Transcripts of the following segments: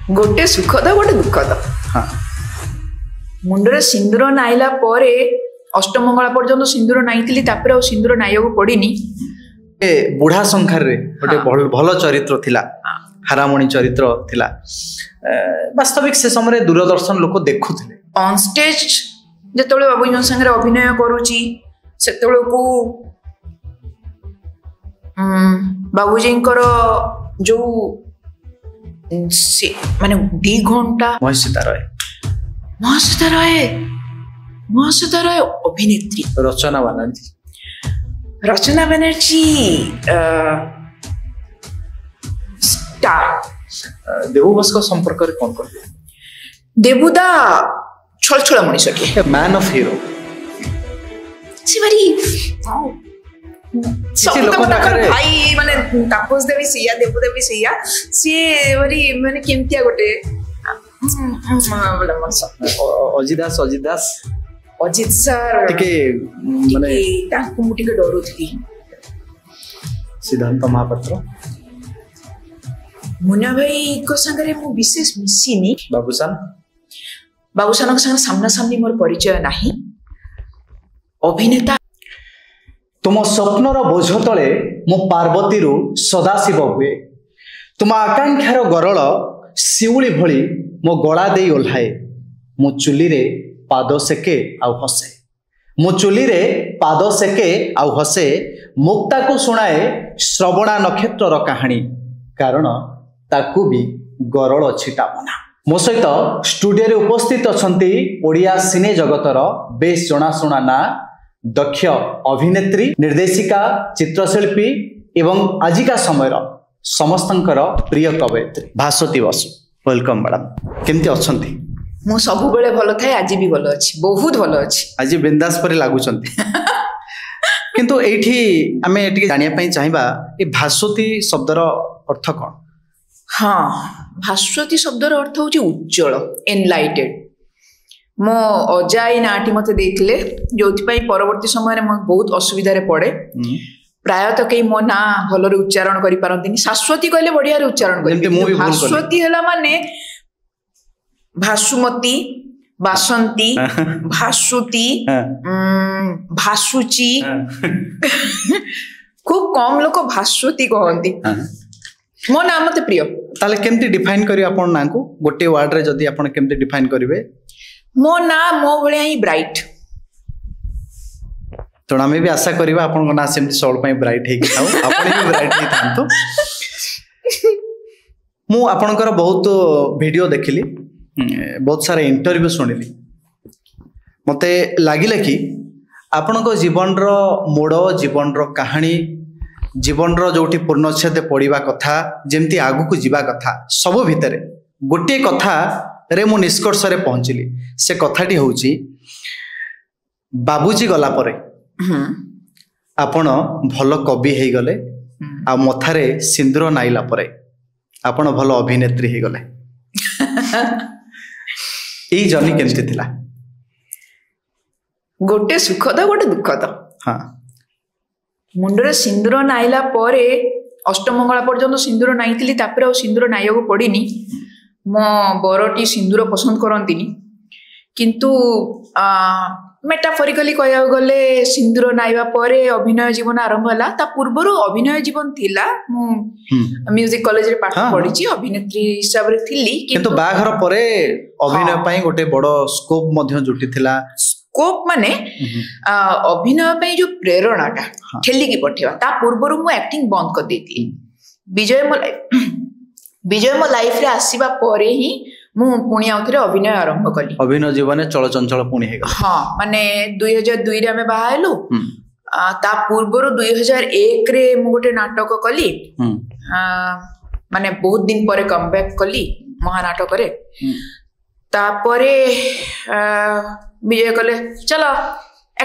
गोटे सुखद गोटे दुखद हाँ मुंडरे सिंदूर नाइला परे अष्टमंगला पर्यंत सिंदूर नाइतिली तापर आ सिंदूर नाइବାକୁ पड़िनी बुढ़ा संखार रे गोटे भल चरित्र थिला हारामणि चरित्र थिला वास्तविक से समय दूरदर्शन लोक देखुथिले ऑन स्टेज जेतोले बाबूजी संगे अभिनय करूची सेतोलको बाबूजींकर जो माने 2 घंटा महासीता राय अभिनेत्री रचना बनर्जी स्टार देवुदास का संपर्क रे कौन कर देवुदा छलछला मनीष के मैन ऑफ हीरो सिवरी भाई माने तापस देवी सिया देवु देवी सिया सी वरी माने केमतिया गोटे अजित सर टिके माने ताकू मुटिके डरुथली सिद्धांत महापात्र मुन्ना भाई को संगरे मु विशेष मिसिनी बाबूसान को संग सामना सामनी मोर परिचय नाही अभिनेता तुम स्वप्नर बोझ तले मो पार्वती रु सदाशिव हुए तुम आकांक्षार गरल शिउली भली मो गला दे ओल्हाए मो चुली रे पाद सेके आउ हसे मो चुली रे पाद सेके आउ हसे मुक्ता को सुनाए श्रवणा नक्षत्र कहानी कारण ताकू भी गरल अछि टामना मो सहित स्टूडियो रे उपस्थित अछंती ओडिया सिने जगतर बेस जनाशुना ना दक्ष अभिनेत्री निर्देशिका चित्रशिल्पी एवं आजिका समय समस्तंकर प्रिय कवयित्री भास्वती बसु वेलकम मैडम केमती अछंती मु सब बेले भलो थाए आज भी भलो अछि बहुत भलो अछि आज बिंदास पर लागुचंती किंतु एठी हमें एठी जानिया पई चाहिबा ए भास्वती शब्दर अर्थ कोन हाँ भास्वती शब्दर अर्थ होची उज्जवल एनलाइटेड मो अजाई नाटी मते देखले जोथि पई परवर्ती समय रे म बहुत असुविधा रे पड़े प्रायतः कई मो ना भलरे उच्चारण करि पारंतिनी शाश्वती कहले बढ़िया रे उच्चारण करि भास्वती हला माने भासुमती बासंती भासुती भासुची खूब कम लोक भास्वती कहंती मो नाम मते प्रिय ताले केमती डिफाइन करी आपण ना को गोटे वर्ड रे जदी आपण केमती डिफाइन करिवे मो ना मो भलिया ही ब्राइट तो हमें भी आशा करिवा आपण को ना सेमती सोल पई ब्राइट हे कि थाउ आपण भी ब्राइट हे थांतो मु आपणकर बहुत वीडियो देखिली बहुत सारा इंटरव्यू सुनिली मते लागिला कि आपण को जीवन रो मोड़ जीवन रो कहानी जीवन रो जोटी पूर्णच्छेद पड़िबा कथा जेमती आगु को जीवा कथा सब भितरे गोटे कथा रे मु निष्कर्ष रे पहुंचली से कथाटी होची बाबूजी गला परे आपण भल कवि हे गले आ मथारे सिंदूर नाइला परे आपण भल अभिनेत्री हे गले ई जर्नी केमती थिला गोटे सुखद गोटे दुखद हाँ मुंडरे सिंदूर नाइला परे अष्टमंगला पर्यंत सिंदूर नाइतिली तापर आ सिंदूर नाइବାକୁ पड़िनी मो बरटी सिंदूर पसंद करंतिनी किंतु मेटाफोरिकली कहया गले सिंदूर नाइबा परे अभिनय जीवन आरंभ होला ता पूर्वरो अभिनय जीवन थिला मु म्यूजिक कॉलेज रे पाठ पढिची अभिनेत्री हिसाब रे थिली किंतु बाघर परे अभिनय पई गोटे बडो स्कोप मध्य जुटी थिला स्कोप माने अभिनय पई जो प्रेरणाटा ठेली की पठेवा ता पूर्वरो मु एक्टिंग बंद कर देती विजय मो लाइफ रे आसीबा परे ही मु पुणी आउथरे अभिनय आरंभ कली अभिनय जीवन चलचंचल पुणी हे हाँ माने 2002 रे हमें बाहा हेलु ता पूर्वरो 2001 रे मु गोटे नाटक कली माने बहुत दिन परे कमबैक कली महानाटक रे तापरे विजय कले चलो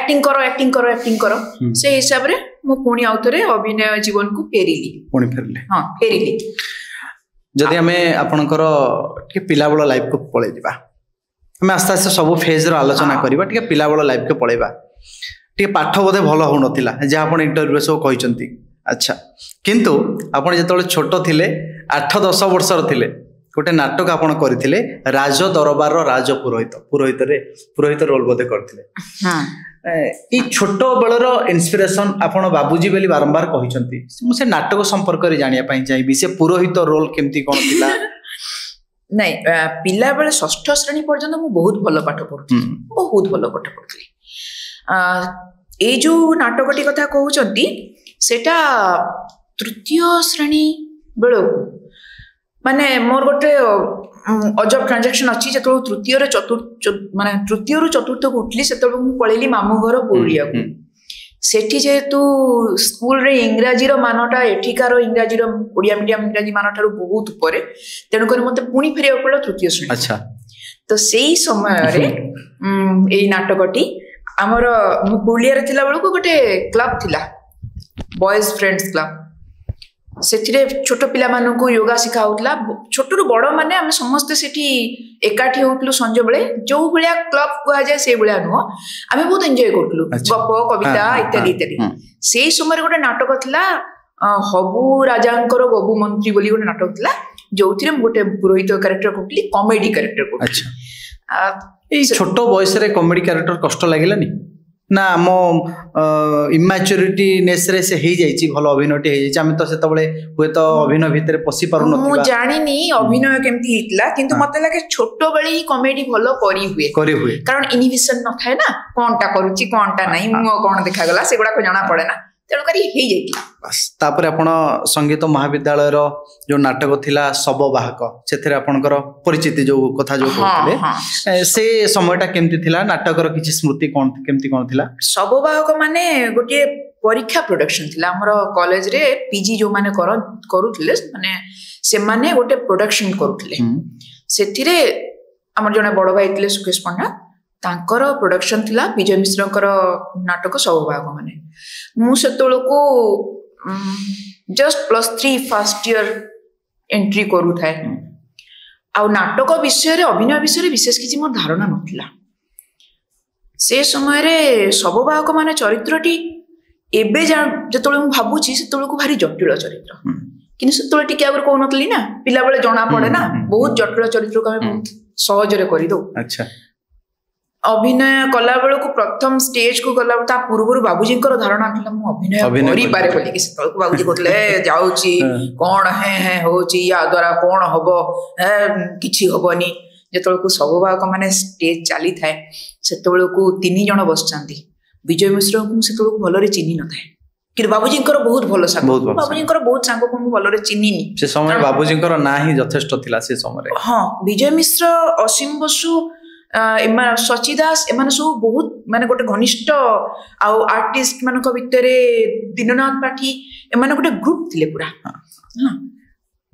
एक्टिंग करो से हिसाब रे मु पुणी आउथरे अभिनय जीवन को फेरिली पुणी फेरले हाँ फेरिली जदि हमें आपणकर टे पिला बड़ लाइफ को पळै दिबा हमें आस्ते आस्ते सब फेज रो आलोचना करबा टे पिला बड़ लाइफ को पळैबा टे पाठ बोधे भलो हो नथिला जे आपण इंटरव्यू सब कहिसंती अच्छा किंतु आपण जेतले छोट थिले 8-10 वर्षर थिले गोटे नाटक आपण करथिले राज दरबार राज पुरोहित रोल बोधे करथिले ई छोट बेलर इन्स्पिरेशन आपण बाबूजी बेली बारंबार कहिसंती मु से नाटक संपर्क रे जानिया पई चाहिबी से पुरोहित रोल केमती कोन थिला नहीं पिला बेले षष्ठ श्रेणी पर्यंत मु बहुत भलो पाठ पढुथि बहुत भलो पाठ पढुथि ए जो नाटकटी कथा कहउचंती सेटा तृतीय श्रेणी बेलो माने मोर गोटे अजब ट्रांजैक्शन अच्छी जो तृतीय चतुर्थ माने तृतीय रु चतुर्थ को उठली से मु पळेली मामू घर पुरिया को सेठी जेतु स्कूल रे इंग्रजी रो मानटा एठिकार इंग्रजी रो ओडिया मीडियम इंग्रजी मानठारु बहुत ऊपर तेणु कर मते पुणी फेरिया पड़ो तृतीय श्रेणी अच्छा तो सेही समय रे ए नाटकटी हमर मु पुलिया रे थिला बेलको गोटे क्लब थिला बॉयज फ्रेंड्स क्लब सेथिरे छोट पिला मानकु योगा सिखाउतला छोट रु बड़ माने हम समस्त सेठी एकाठी होतलु संजय बेले जो भलिया क्लब को जाय से भलिया नो हम बहुत एन्जॉय करतलु गप कविता इत्यादि इत्यादि सेही समय गोटे नाटक थिला हबु राजांकर गबु मंत्री बोली गोटे नाटक थिला जोथिरे गोटे पुरोहित कैरेक्टर करतली कॉमेडी कैरेक्टर को अच्छा ए छोट बयस रे कॉमेडी कैरेक्टर कष्ट लागिलानी ना मो इमैच्योरिटी नेस रे से हे जाईची भलो अभिनयटी हे जाईची हम तो सेत बळे होय तो अभिनय भितरे पसी पारु नथिबा मु जानिनी अभिनय केमथि हितला किंतु मते लागे छोटो बेले ही कॉमेडी भलो करी हुए कारण इनहिबिशन न थाए ना कोनटा करूची कोनटा नाही मु कोन देखा गला सेगुडा को जाना पड़े ना तेणु करी हे जाईतला बस तापर आपण संगीत महाविद्यालय रो जो नाटक थिला सब वाहक सेथरे आपनकर परिचिति जो कथा जो कहले से समयटा केमति थिला नाटक रो किछि स्मृति कोन केमति कोन थिला सब वाहक माने गोटे परीक्षा प्रोडक्शन थिला हमर कॉलेज रे पीजी जो माने करूथिले माने से माने गोटे प्रोडक्शन करूथिले सेथिरे हमर जने बड़ भाई थिले सुकेश पंडा तांकर प्रोडक्शन थिला विजय मिश्रकर नाटक सब वाहक माने मु सेतोल को जस्ट +3 फर्स्ट ईयर एंट्री करू थाए आ नाटक विषय रे अभिनय विषय रे विशेष किछि मोर धारणा नथिला से समय रे सब वाहक माने चरित्रटी एबे जेतोल मु भाबुची सेतोल को भारी जटिल चरित्र किन सेतोल टिके आगर को नतली ना पिला बेले जणा पड़े ना बहुत जटिल चरित्र को हम सहज रे करि दो अच्छा अभिनय कला बेल को प्रथम स्टेज को गला ता पूर्व बाबूजी धारणा था मु अभिनय करि पारे बोली कि से बाबूजी कहले जाउची कोन है होची या द्वारा कोन हबो किछि हबनी जेतल को सब भाग माने स्टेज चली थाए सेतबेल को 3 जण बसचांती विजय मिश्र को सेतबेल को भलो रे चिन्ही न थाए कि बाबूजी बहुत भलो सांग बाबूजी बहुत सांग को भलो रे चिन्हीनी से समय बाबूजी ना ही यथेष्ट थिला से समय हां विजय मिश्र असीम बसु सची दास एम सब बहुत माने गोटे घनिष्ठ आर्टिस्ट मान भितर दीननाथ पाठी एम गोटे ग्रुप थिले पूरा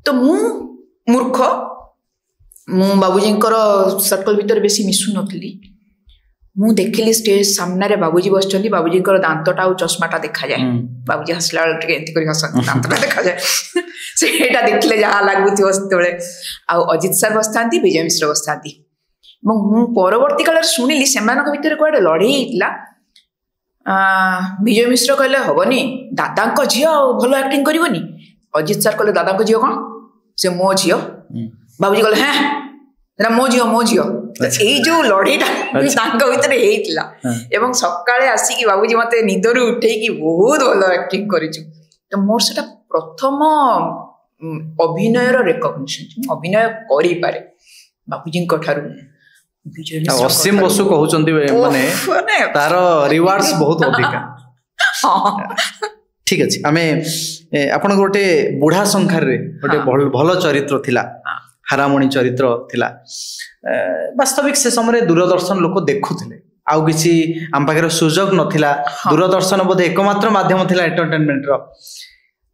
तो मु मूर्ख मु बाबूजी सर्कल भितर बेसी मिसु नथली मु देखली स्टेज सामने रे बाबूजी बसचंदी बाबूजी दांतटा और चश्माटा देखा जाए बाबूजी हसला टे एंती करी हस दांतटा देखा जाए सेटा देखले जहा लागुथि सेतबेले आ अजित सर बसथांती विजय मिश्र बसथांती मु परवर्ती काल शुणिली से भितर कड़े लड़े विजय मिश्र कहले हबनी दादा झी भल एक्टिंग करनी अजित सर कहले दादा झी कौन से मो झी बाबूजी कहले हाँ मो झी यही जो लड़ेटा भितर एवं सकाळे आसिकी बाबूजी मत निदरू उठेकी बहुत भल एक्टिंग करिछु तो मोर सेटा प्रथम अभिनय रेकग्निशन अभिनय करि पारे बाबूजी ठारू असीम बसु कहउचंती माने तार रिवार्ड्स बहुत अधिक ठीक अछि आमे आपण गोटे बुढ़ा संखार रे गोटे भल चरित्र थिला हारामणी चरित्र थिला वास्तविक से समय दूरदर्शन लोक देखुथिले आउ किछि आम पाखरे सुजोग नथिला दूरदर्शन बोधे एकमात्र माध्यम थिला एंटरटेनमेंट रो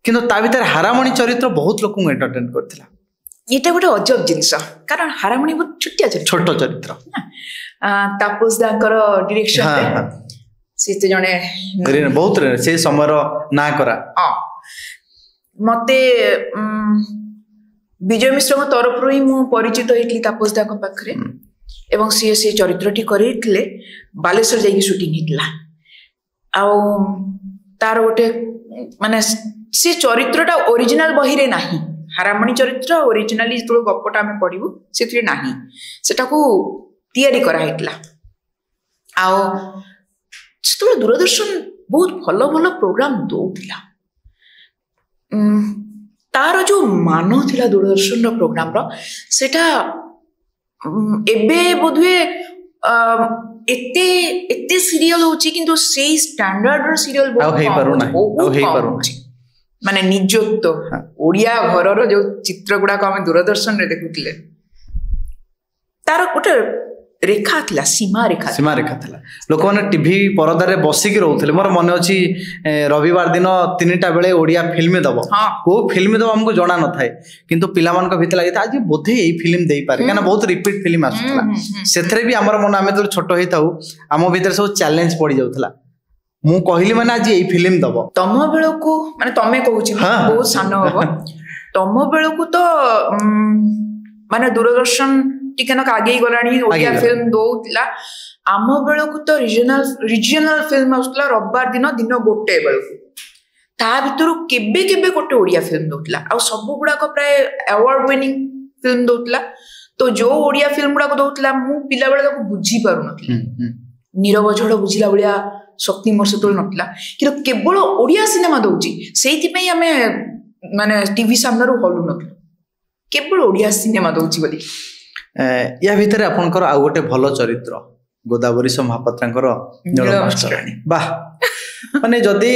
किंतु ता भीतर हारामणी चरित्र बहुत लोक एंटरटेन करथिला ये गोटे अजब जिनस कारण हारामणी बहुत छोटिया छोट चरित्र तापस दांकर डायरेक्शन से जने बहुत से समय ना करा मते विजय मिश्र तरफ रु ही मु परिचित होइतली तापस दाक पाखरे एवं से चरित्रटी करितले बालेश्वर जाई शूटिंग हितला आ तार गोटे माने से चरित्रटा ओरिजिनल बही रे नाही ହାରାମଣି ଚରିତ୍ର ଓରିଜିନାଲି ଯେତେବେଳେ ଗପଟା ଆମେ ପଢିବୁ ସେଥିରେ ନାହିଁ, ସେଟାକୁ ତିଆରି କରାହେଇଥିଲା। ଆଉ ସେତେବେଳେ ଦୂରଦର୍ଶନ ବହୁତ ଭଲ ଭଲ ପ୍ରୋଗ୍ରାମ ଦଉଥିଲା। ତାର ଯୋଉ ମାନ ଥିଲା ଦୂରଦର୍ଶନର ପ୍ରୋଗ୍ରାମର, ସେଟା ଏବେ ବୋଧହୁଏ ଏତେ ଏତେ ସିରିଏଲ ହଉଛି କିନ୍ତୁ ସେଇ ଷ୍ଟାଣ୍ଡାର୍ଡର ସିରିଏଲ ବହୁତ ମାନେ ନିଜତ୍ୱ ଓଡିଆ ଘରର ଯୋଉ ଚିତ୍ର ଗୁଡାକ ଆମେ ଦୂରଦର୍ଶନରେ ଦେଖୁଥିଲେ, ତାର ଗୋଟେ ରେଖା ଥିଲା, ସୀମା ରେଖା ଥିଲା। ଲୋକମାନେ ଟିଭି ପରଦାରେ ବସିକି ରହୁଥିଲେ। ମୋର ମନେ ଅଛି ରବିବାର ଦିନ 3ଟା ବେଳେ ଓଡିଆ ଫିଲ୍ମ ଦବ, କୋଉ ଫିଲ୍ମ ଦବ ଆମକୁ ଜଣା ନଥାଏ, କିନ୍ତୁ ପିଲାମାନଙ୍କ ଭିତରେ ଲାଗିଥାଏ ଆଜି ବୋଧେ ଏଇ ଫିଲ୍ମ ଦେଇପାରେ, କାହିଁକିନା ବହୁତ ରିପିଟ ଫିଲ୍ମ ଆସୁଥିଲା। ସେଥିରେ ବି ଆମର ମନ, ଆମେ ଯେତେବେଳେ ଛୋଟ ହେଇଥାଉ ଆମ ଭିତରେ ସବୁ ଚ୍ୟାଲେଞ୍ଜ ପଡି ଯାଉଥିଲା, ମୁଁ କହିଲି ମାନେ ଆଜି ଏଇ ଫିଲ୍ମ ଦବ। ତମ ବେଳକୁ ମାନେ ତମେ କହୁଛି ବହୁତ ସାନ ହବ, ତମ ବେଳକୁ ତ ମାନେ ଦୂରଦର୍ଶନ ଟିକେ ନା ଆଗେଇ ଗଲାଣି, ଓଡିଆ ଫିଲ୍ମ ଦଉଥିଲା। ଆମ ବେଳକୁ ତ ରିଜିଓନାଲ ଫିଲ୍ମ ଆସୁଥିଲା ରବିବାର ଦିନ 1 ବେଳକୁ, ତା ଭିତରୁ କେବେ କେବେ ଗୋଟେ ଓଡିଆ ଫିଲ୍ମ ଦଉଥିଲା, ଆଉ ସବୁ ଗୁଡାକ ପ୍ରାୟ ଆୱାର୍ଡ ୱିନିଂ ଫିଲ୍ମ ଦଉଥିଲା। ତ ଯୋଉ ଓଡିଆ ଫିଲ୍ମ ଗୁଡାକ ଦଉଥିଲା ମୁଁ ପିଲାବେଳେ ତାକୁ ବୁଝି ପାରୁନଥିଲି, ନୀରବ ଝଡ଼ ବୁଝିଲା ଭଳିଆ ଶକ୍ତି ମୋର ସେତେବେଳେ ନଥିଲା, କିନ୍ତୁ କେବଳ ଓଡିଆ ସିନେମା ଦଉଛି ସେଇଥିପାଇଁ ଆମେ ମାନେ ଟିଭି ସାମ୍ନାରୁ ହଲୁ ନଥିଲୁ, କେବଳ ଓଡିଆ ସିନେମା ଦଉଛି ବୋଲି। ୟା ଭିତରେ ଆପଣଙ୍କର ଆଉ ଗୋଟେ ଭଲ ଚରିତ୍ର ଗୋଦାବରୀଶ ମହାପାତ୍ରଙ୍କର ନୀଳମାଷ୍ଟରାଣୀ। ବାଃ, ମାନେ ଯଦି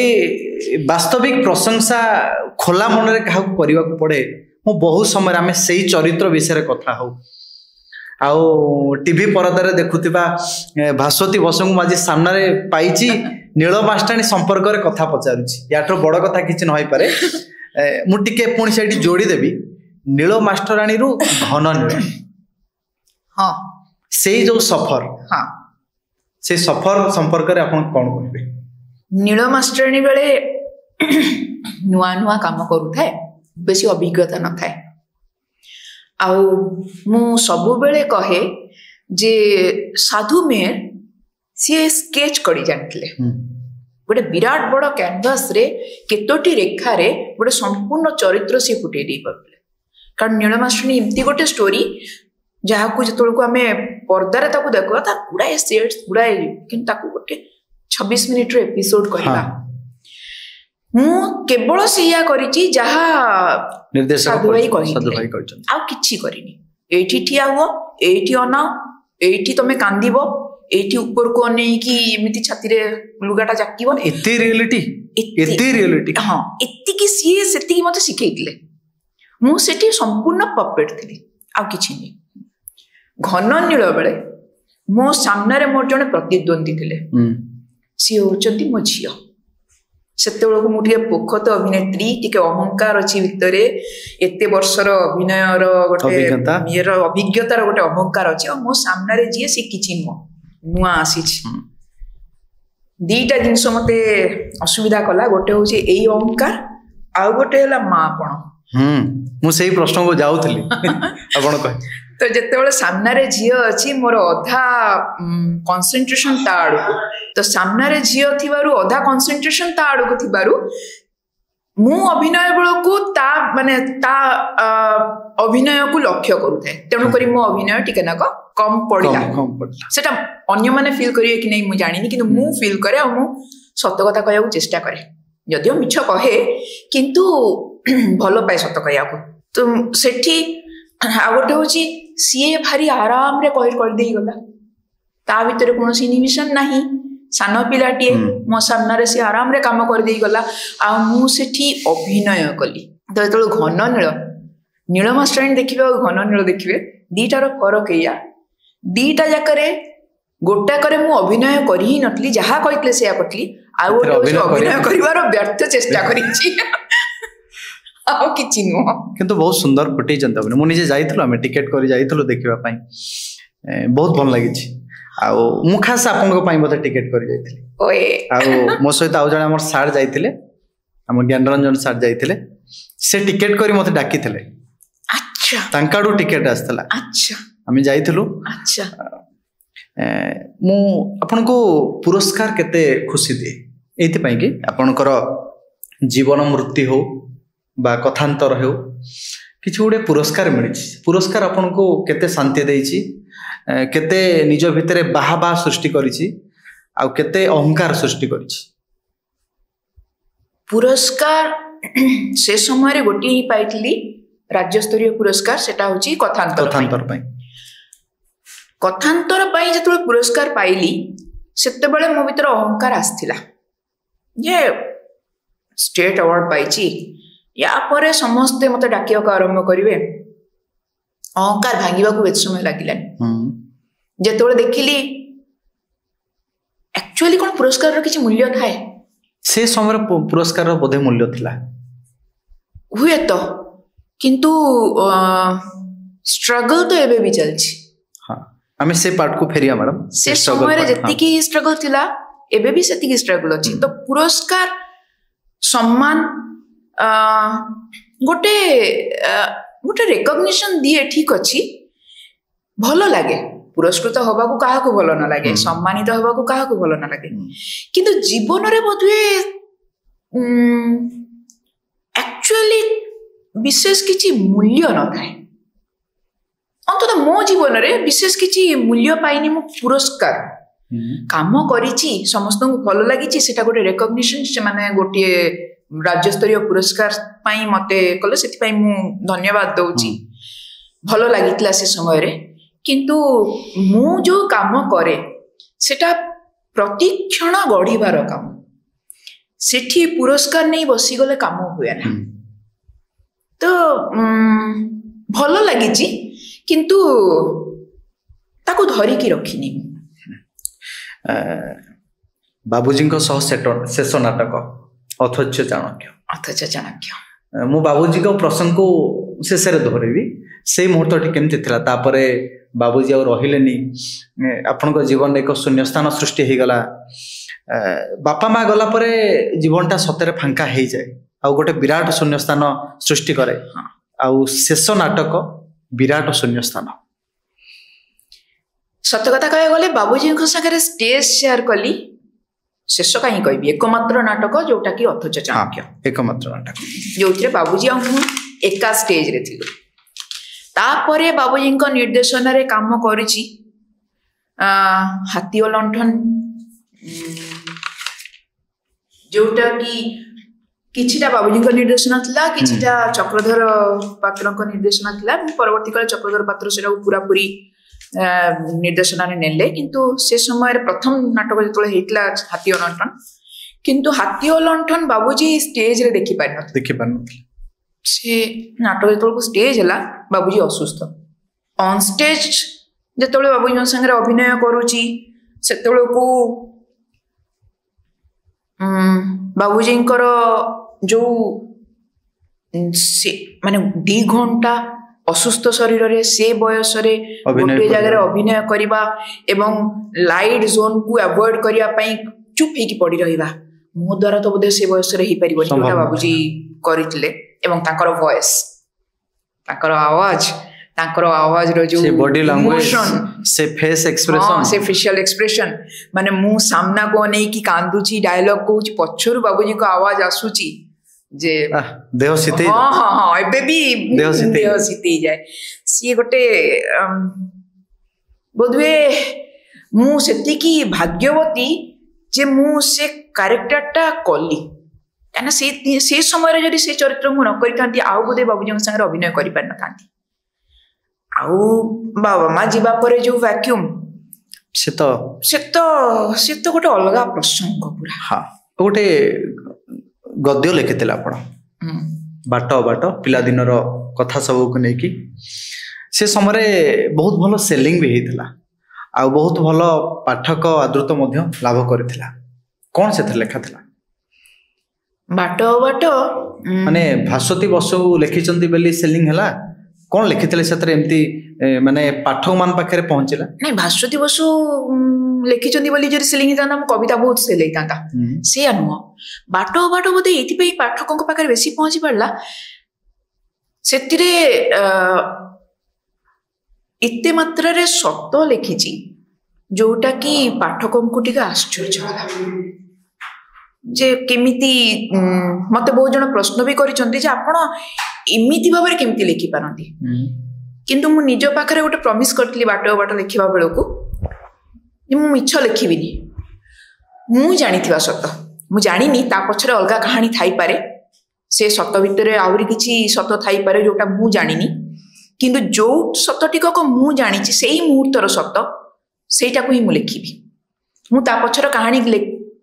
ବାସ୍ତବିକ ପ୍ରଶଂସା ଖୋଲା ମନରେ କାହାକୁ କରିବାକୁ ପଡେ, ମୁଁ ବହୁତ ସମୟରେ ଆମେ ସେଇ ଚରିତ୍ର ବିଷୟରେ କଥା ହଉ। ଆଉ ଟିଭି ପରଦାରେ ଦେଖୁଥିବା ଭାସ୍ୱତୀ ବସଙ୍କୁ ମୁଁ ଆଜି ସାମ୍ନାରେ ପାଇଛି, ନୀଳମାଷ୍ଟରାଣୀ ସମ୍ପର୍କରେ କଥା ପଚାରୁଛି, ୟାଠୁ ବଡ କଥା କିଛି ନ ହେଇପାରେ। ମୁଁ ଟିକେ ପୁଣି ସେଇଠି ଯୋଡିଦେବି, ନୀଳମାଷ୍ଟରାଣୀରୁ ଘନ ନୀଳ, ସେଇ ଯୋଉ ସଫର, ସେଇ ସଫର ସମ୍ପର୍କରେ ଆପଣ କଣ କହିବେ? ନୀଳମାଷ୍ଟରାଣୀ ବେଳେ ନୂଆ ନୂଆ କାମ କରୁଥାଏ, ବେଶୀ ଅଭିଜ୍ଞତା ନଥାଏ। ଆଉ ମୁଁ ସବୁବେଳେ କହେ ଯେ ସାଧୁ ମେହେର ସିଏ ସ୍କେଚ୍ କରି ଜାଣିଥିଲେ, ଗୋଟେ ବିରାଟ ବଡ କ୍ୟାନଭାସରେ କେତୋଟି ରେଖାରେ ଗୋଟେ ସମ୍ପୂର୍ଣ୍ଣ ଚରିତ୍ର ସିଏ ଫୁଟେଇ ଦେଇ ପାରୁଥିଲେ। କାରଣ ନୀଳମାଷ୍ଟରାଣୀ ଏମିତି ଗୋଟେ ଷ୍ଟୋରି ଯାହାକୁ ଯେତେବେଳକୁ ଆମେ ପର୍ଦ୍ଦାରେ ତାକୁ ଦେଖୁ ତା ଗୁଡାଏ ସେଟ୍ସ ଗୁଡାଏ, କିନ୍ତୁ ତାକୁ ଗୋଟେ 26 ମିନିଟର ଏପିସୋଡ କରିବା, ମୁଁ କେବଳ ସେଇଆ କରିଛି ଯାହା ସାଧୁ ଭାଇ କହିଛନ୍ତି, ଆଉ କିଛି କରିନି। ଏଇଠି ଠିଆ ହୁଅ, ଏଇଠି ଅନାଅ, ଏଇଠି ତମେ କାନ୍ଦିବ, ଏଇଠି ଉପରକୁ ଅନେଇକି ଏମିତି ଛାତିରେ ଲୁଗାଟା ଜାକିବ, ଏତେ ରିୟଲିଟି। ହଁ, ଏତିକି ସିଏ ସେତିକି ମତେ ଶିଖେଇଥିଲେ। ମୁଁ ସେଠି ସମ୍ପୂର୍ଣ୍ଣ ପପେଟ୍ ଥିଲି, ଆଉ କିଛି ନାହିଁ। ଘନ ନୀଳ ବେଳେ ମୋ ସାମ୍ନାରେ ମୋର ଜଣେ ପ୍ରତିଦ୍ୱନ୍ଦ୍ୱୀ ଥିଲେ, ସିଏ ହଉଛନ୍ତି ମୋ ଝିଅ। ସେତେବେଳକୁ ମୁଁ ଟିକେ ପୋଖତ ଅଭିନେତ୍ରୀ, ଟିକେ ଅହଙ୍କାର ଅଛି ଭିତରେ, ଏତେ ବର୍ଷର ଅଭିନୟର ଗୋଟେ ଅଭିଜ୍ଞତାର ଗୋଟେ ଅହଙ୍କାର ଅଛି, ଆଉ ମୋ ସାମ୍ନାରେ ଯିଏ ସେ କିଛି ନୁହଁ, ନୂଆ ଆସିଛି। 2ଟା ଜିନିଷ ମତେ ଅସୁବିଧା କଲା, ଗୋଟେ ହଉଛି ଏଇ ଅହଙ୍କାର, ଆଉ ଗୋଟେ ହେଲା ମା ପଣ। ମୁଁ ସେଇ ପ୍ରଶ୍ନକୁ ଯାଉଥିଲି, ଆପଣ କହ। ତ ଯେତେବେଳେ ସାମ୍ନାରେ ଝିଅ ଅଛି ମୋର ଅଧା କନସେନ୍ଟ୍ରେସନ ତା ଆଡକୁ, ତ ସାମ୍ନାରେ ଝିଅ ଥିବାରୁ ଅଧା କନସେନ୍ଟ୍ରେସନ ତା ଆଡକୁ ଥିବାରୁ ମୁଁ ଅଭିନୟ ବେଳକୁ ତା ଅଭିନୟକୁ ଲକ୍ଷ୍ୟ କରୁଥାଏ, ତେଣୁକରି ମୋ ଅଭିନୟ ଟିକେ ନାକ କମ ପଡିଲା। ସେଟା ଅନ୍ୟମାନେ ଫିଲ୍ କରିବେ କି ନାହିଁ ମୁଁ ଜାଣିନି, କିନ୍ତୁ ମୁଁ ଫିଲ୍ କରେ, ଆଉ ମୁଁ ସତ କଥା କହିବାକୁ ଚେଷ୍ଟା କରେ, ଯଦିଓ ମିଛ କହେ କିନ୍ତୁ ଭଲ ପାଏ ସତ କହିବାକୁ। ତ ସେଠି ଆଉ ଗୋଟେ ହଉଛି ସିଏ ଭାରି ଆରାମରେ କରିଦେଇ ଗଲା, ତା ଭିତରେ କୌଣସି ଇନିବିସନ ନାହିଁ, ସାନ ପିଲାଟିଏ ମୋ ସାମ୍ନାରେ ସିଏ ଆରାମରେ କାମ କରିଦେଇ ଗଲା, ଆଉ ମୁଁ ସେଠି ଅଭିନୟ କଲି। ତ ଯେତେବେଳେ ଘନ ନୀଳ, ନୀଳମାଷ୍ଟରାଣୀ ଦେଖିବେ ଆଉ ଘନ ନୀଳ ଦେଖିବେ, 2ଟାର ଫରକ ଏଇଆ, 2ଟା ଯାକରେ ଗୋଟାକରେ ମୁଁ ଅଭିନୟ କରି ହିଁ ନଥିଲି, ଯାହା କହିଥିଲେ ସେଇଆ କରିଥିଲି, ଆଉ ଗୋଟେ ଅଭିନୟ କରିବାର ବ୍ୟର୍ଥ ଚେଷ୍ଟା କରିଛି, ଆଉ କିଛି ନୁହଁ। କିନ୍ତୁ ବହୁତ ସୁନ୍ଦର ଫୁଟେଇଛନ୍ତି। ମୁଁ ନିଜେ ଯାଇଥିଲୁ, ଆମେ ଟିକେଟ କରି ଯାଇଥିଲୁ ଦେଖିବା ପାଇଁ, ବହୁତ ଭଲ ଲାଗିଛି। ଆଉ ମୁଁ ଖାସ୍ ଆପଣଙ୍କ ପାଇଁ ବୋଧେ ଟିକେଟ କରି ଯାଇଥିଲି, ଆଉ ମୋ ସହିତ ଆଉ ଜଣେ ଆମର ସାର୍ ଯାଇଥିଲେ, ଆମ ଜ୍ଞାନରଞ୍ଜନ ସାର୍ ଯାଇଥିଲେ, ସେ ଟିକେଟ କରି ମତେ ଡାକିଥିଲେ, ତାଙ୍କ ଆଡୁ ଟିକେଟ ଆସିଥିଲା, ଆମେ ଯାଇଥିଲୁ। ମୁଁ ଆପଣଙ୍କୁ ପୁରସ୍କାର କେତେ ଖୁସି ଦିଏ ଏଇଥିପାଇଁ କି ଆପଣଙ୍କର ଜୀବନ ମୃତ୍ୟୁ ହଉ ବା କଥାନ୍ତର ହେଉ, କିଛି ଗୋଟେ ପୁରସ୍କାର ମିଳିଛି, ପୁରସ୍କାର ଆପଣଙ୍କୁ କେତେ ଶାନ୍ତି ଦେଇଛି, କେତେ ନିଜ ଭିତରେ ବାହା ବାହା ସୃଷ୍ଟି କରିଛି, ଆଉ କେତେ ଅହଙ୍କାର ସୃଷ୍ଟି କରିଛି? ପୁରସ୍କାର ସେ ସମୟରେ ଗୋଟିଏ ହିଁ ପାଇଥିଲି, ରାଜ୍ୟସ୍ତରୀୟ ପୁରସ୍କାର, ସେଟା ହଉଛି କଥାନ୍ତର ପାଇଁ। କଥାନ୍ତର ପାଇଁ ଯେତେବେଳେ ପୁରସ୍କାର ପାଇଲି ସେତେବେଳେ ମୋ ଭିତରେ ଅହଙ୍କାର ଆସିଥିଲା ଯେ ଷ୍ଟେଟ୍ ଆୱାର୍ଡ ପାଇଛି, ୟା ପରେ ସମସ୍ତେ ମତେ ଡାକିବାକୁ ଆରମ୍ଭ କରିବେ। ଅହଙ୍କାର ଭାଙ୍ଗିବାକୁ ଏତେ ସମୟ ଲାଗିଲାନି। ଯେତେବେଳେ ଦେଖିଲି ଆକ୍ଚୁଆଲି କଣ ପୁରସ୍କାରର କିଛି ମୂଲ୍ୟ ଥାଏ, ସେ ସମୟରେ ପୁରସ୍କାରର ବୋଧେ ମୂଲ୍ୟ ଥିଲା ହୁଏତ, କିନ୍ତୁ ଷ୍ଟ୍ରଗଲ ତ ଏବେ ବି ଚାଲିଛି। ଆମେ ସେ ପାର୍ଟକୁ ଫେରିବା ମ୍ୟାଡାମ। ସେ ସମୟରେ ଯେତିକି ଷ୍ଟ୍ରଗଲ ଥିଲା ଏବେ ବି ସେତିକି ଷ୍ଟ୍ରଗଲ ଅଛି। ତ ପୁରସ୍କାର ସମ୍ମାନ ଗୋଟେ ଗୋଟେ ରେକଗ୍ନିସନ ଦିଏ, ଠିକ ଅଛି, ଭଲ ଲାଗେ। ପୁରସ୍କୃତ ହବାକୁ କାହାକୁ ଭଲ ନ ଲାଗେ, ସମ୍ମାନିତ ହବାକୁ କାହାକୁ ଭଲ ନ ଲାଗେ, କିନ୍ତୁ ଜୀବନରେ ବୋଧହୁଏ ଆକ୍ଚୁଆଲି ବିଶେଷ କିଛି ମୂଲ୍ୟ ନଥାଏ। ଅନ୍ତତଃ ମୋ ଜୀବନରେ ବିଶେଷ କିଛି ମୂଲ୍ୟ ପାଇନି ମୁଁ ପୁରସ୍କାର। କାମ କରିଛି, ସମସ୍ତଙ୍କୁ ଭଲ ଲାଗିଛି, ସେଟା ଗୋଟେ ରେକଗ୍ନିସନ, ସେମାନେ ଗୋଟିଏ ରାଜ୍ୟସ୍ତରୀୟ ପୁରସ୍କାର ପାଇଁ ମତେ କଲେ, ସେଥିପାଇଁ ମୁଁ ଧନ୍ୟବାଦ ଦଉଛି। ଭଲ ଲାଗିଥିଲା ସେ ସମୟରେ, କିନ୍ତୁ ମୁଁ ଯୋଉ କାମ କରେ ସେଟା ପ୍ରତିକ୍ଷଣ ଗଢିବାର କାମ। ସେଠି ପୁରସ୍କାର ନେଇ ବସିଗଲେ କାମ ହୁଏ ନା। ତ ଭଲ ଲାଗିଛି କିନ୍ତୁ ତାକୁ ଧରିକି ରଖିନି। ବାବୁଜୀଙ୍କ ସହ ଶେଷ ନାଟକ ଅଥଚ ଚାଣକ୍ୟ। ମୁଁ ବାବୁଜୀଙ୍କ ପ୍ରସଙ୍ଗକୁ ଶେଷରେ ଧରିବି, ସେଇ ମୁହୂର୍ତ୍ତଟି କେମିତି ଥିଲା? ତାପରେ ବାବୁଜୀ ଆଉ ରହିଲେନି, ଆପଣଙ୍କ ଜୀବନରେ ଏକ ଶୂନ୍ୟସ୍ଥାନ ସୃଷ୍ଟି ହେଇଗଲା। ବାପା ମା ଗଲା ପରେ ଜୀବନଟା ସତରେ ଫାଙ୍କା ହେଇଯାଏ, ଆଉ ଗୋଟେ ବିରାଟ ଶୂନ୍ୟସ୍ଥାନ ସୃଷ୍ଟି କରେ। ଆଉ ଶେଷ ନାଟକ ବିରାଟ ଶୂନ୍ୟସ୍ଥାନ। ସତ କଥା କହିବାକୁ ଗଲେ ବାବୁଜୀଙ୍କ ସାଙ୍ଗରେ ଷ୍ଟେଜ ସେୟାର କଲି, ଶେଷ କାହିଁ କହିବି, ଏକମାତ୍ର ନାଟକ ଯୋଉଟା କି ଅଥଚ ଚାଣକ୍ୟ। ଏକମାତ୍ର ନାଟକ ଯୋଉଥିରେ ବାବୁଜୀ ଆଉ ମୁଁ ଏକା ଷ୍ଟେଜରେ ଥିଲୁ। ତାପରେ ବାବୁଜୀଙ୍କ ନିର୍ଦ୍ଦେଶନାରେ କାମ କରିଛି ହାତୀ ଓ ଲଣ୍ଠନ, ଯୋଉଟା କି କିଛିଟା ବାବୁଜୀଙ୍କ ନିର୍ଦ୍ଦେଶନା ଥିଲା, କିଛିଟା ଚକ୍ରଧର ପାତ୍ରଙ୍କ ନିର୍ଦ୍ଦେଶନା ଥିଲା। ପରବର୍ତ୍ତୀ କାଳେ ଚକ୍ରଧର ପାତ୍ର ସେଟାକୁ ପୁରାପୁରି ନିର୍ଦ୍ଦେଶନାରେ ନେଲେ, କିନ୍ତୁ ସେ ସମୟରେ ପ୍ରଥମ ନାଟକ ଯେତେବେଳେ ହେଇଥିଲା ହାତୀ ଓ ଲଣ୍ଠନ, କିନ୍ତୁ ହାତୀ ଓ ଲଣ୍ଠନ ବାବୁଜୀ ଷ୍ଟେଜରେ ଦେଖିପାରିନଥିଲେ। ସେ ନାଟକ ଯେତେବେଳକୁ ଷ୍ଟେଜ ହେଲା ବାବୁଜୀ ଅସୁସ୍ଥ। ଅନ୍ ଷ୍ଟେଜ ଯେତେବେଳେ ବାବୁଜୀଙ୍କ ସାଙ୍ଗରେ ଅଭିନୟ କରୁଛି ସେତେବେଳକୁ ବାବୁଜୀଙ୍କର ଯୋଉ ମାନେ 2 ଘଣ୍ଟା ଅସୁସ୍ଥ ଶରୀରରେ ସେ ବୟସରେ ଗୋଟେ ଜାଗାରେ ଅଭିନୟ କରିବା ଏବଂ ଲାଇଟ୍ ଜୋନକୁ ଆଭଏଡ କରିବା ପାଇଁ ଚୁପ୍ ହେଇକି ପଡି ରହିବା, ମୋ ଦ୍ୱାରା ତ ବୋଧେ ସେ ବୟସରେ ହେଇପାରିବନି ଯୋଉଟା ବାବୁଜୀ କରିଥିଲେ। ଏବଂ ତାଙ୍କର ଭଏସ, ତାଙ୍କର ଆୱାଜର ଯୋଉ ବଡି ଲାଙ୍ଗୁଏଜ, ସେ ଫେସ୍ ଏକ୍ସପ୍ରେସନ, ସେ ଫେସିଆଲ ଏକ୍ସପ୍ରେସନ, ମାନେ ମୁଁ ସାମ୍ନାକୁ ଅନେଇକି କାନ୍ଦୁଛି, ଡାୟଲଗ କହୁଛି, ପଛରୁ ବାବୁଜୀଙ୍କ ଆୱାଜ ଆସୁଛି ଯେ ଦେହ ଶୀତେଇ, ଏବେ ବି ଦେହ ଶୀତେଇ ଯାଏ। ସିଏ ଗୋଟେ ବୋଧହୁଏ ମୁଁ ସେତିକି ଭାଗ୍ୟବତୀ ଯେ ମୁଁ ସେ କ୍ୟାରେକ୍ଟରଟା କଲି, କାହିଁକିନା ସେ ସମୟରେ ଯଦି ସେ ଚରିତ୍ର ମୁଁ ନ କରିଥାନ୍ତି ଆଉ ବୋଧେ ବାବୁଜୀଙ୍କ ସାଙ୍ଗରେ ଅଭିନୟ କରିପାରିନଥାନ୍ତି। ଆଉ ବାବା ମା ଯିବା ପରେ ଯୋଉ ଭ୍ୟାକ୍ୟୁମ, ସେ ତ ଗୋଟେ ଅଲଗା ପ୍ରସଙ୍ଗ ପୁରା। ଗୋଟେ ଗଦ୍ୟ ଲେଖିଥିଲେ ଆପଣ, ବାଟ ପିଲାଦିନର କଥା ସବୁକୁ ନେଇକି। ସେ ସମୟରେ ବହୁତ ଭଲ ସେଲିଂ ବି ହେଇଥିଲା, ଆଉ ବହୁତ ଭଲ ପାଠକ ଆଦୃତ ମଧ୍ୟ ଲାଭ କରିଥିଲା। କଣ ସେଥିରେ ଲେଖା ଥିଲା? ବାଟ ମାନେ ଭାସ୍ୱତୀ ବସୁ ଲେଖିଛନ୍ତି ବୋଲି ସେଲିଂ ହେଲା? କଣ ଲେଖିଥିଲେ ସେଥିରେ ଏମିତି ମାନେ ପାଠକ ମାନ ପାଖରେ ପହଞ୍ଚିଲା? ନାଇଁ, ଭାସ୍ୱତୀ ବସୁ ଲେଖିଛନ୍ତି ବୋଲି ଯଦି ସେଲିଂ ହେଇଥାନ୍ତା ମୋ କବିତା ବହୁତ ସେଲ୍ ହେଇଥାନ୍ତା, ସେଇଆ ନୁହଁ। ବାଟ ବୋଧେ ଏଇଥିପାଇଁ ପାଠକଙ୍କ ପାଖରେ ବେଶୀ ପହଞ୍ଚି ପାରିଲା, ସେଥିରେ ଏତେ ମାତ୍ରାରେ ସତ ଲେଖିଛି ଯୋଉଟା କି ପାଠକଙ୍କୁ ଟିକେ ଆଶ୍ଚର୍ଯ୍ୟ କଲା। जे केमिति मते बहुत जन प्रश्न भी करिसंती जे आपण एमिति भाबरे केमिति लिखि पारंती किंतु मु निज पाखरे गोटे प्रॉमिस करतली बाटो बाटो लिखिबा बेलको मु मिछ लिखिबिनी मु जानिथिबा सत मु जानिनी ता पछरे अलगा कहानी थाई पारे से सत भितरे आउरी किछि सत थाई पारे जोटा मु जानिनी किंतु जो सतटिक को मु जानिछि सेही मुहूर्तर सत सेटा को ही मु लिखिबी मु ता पछर कहानी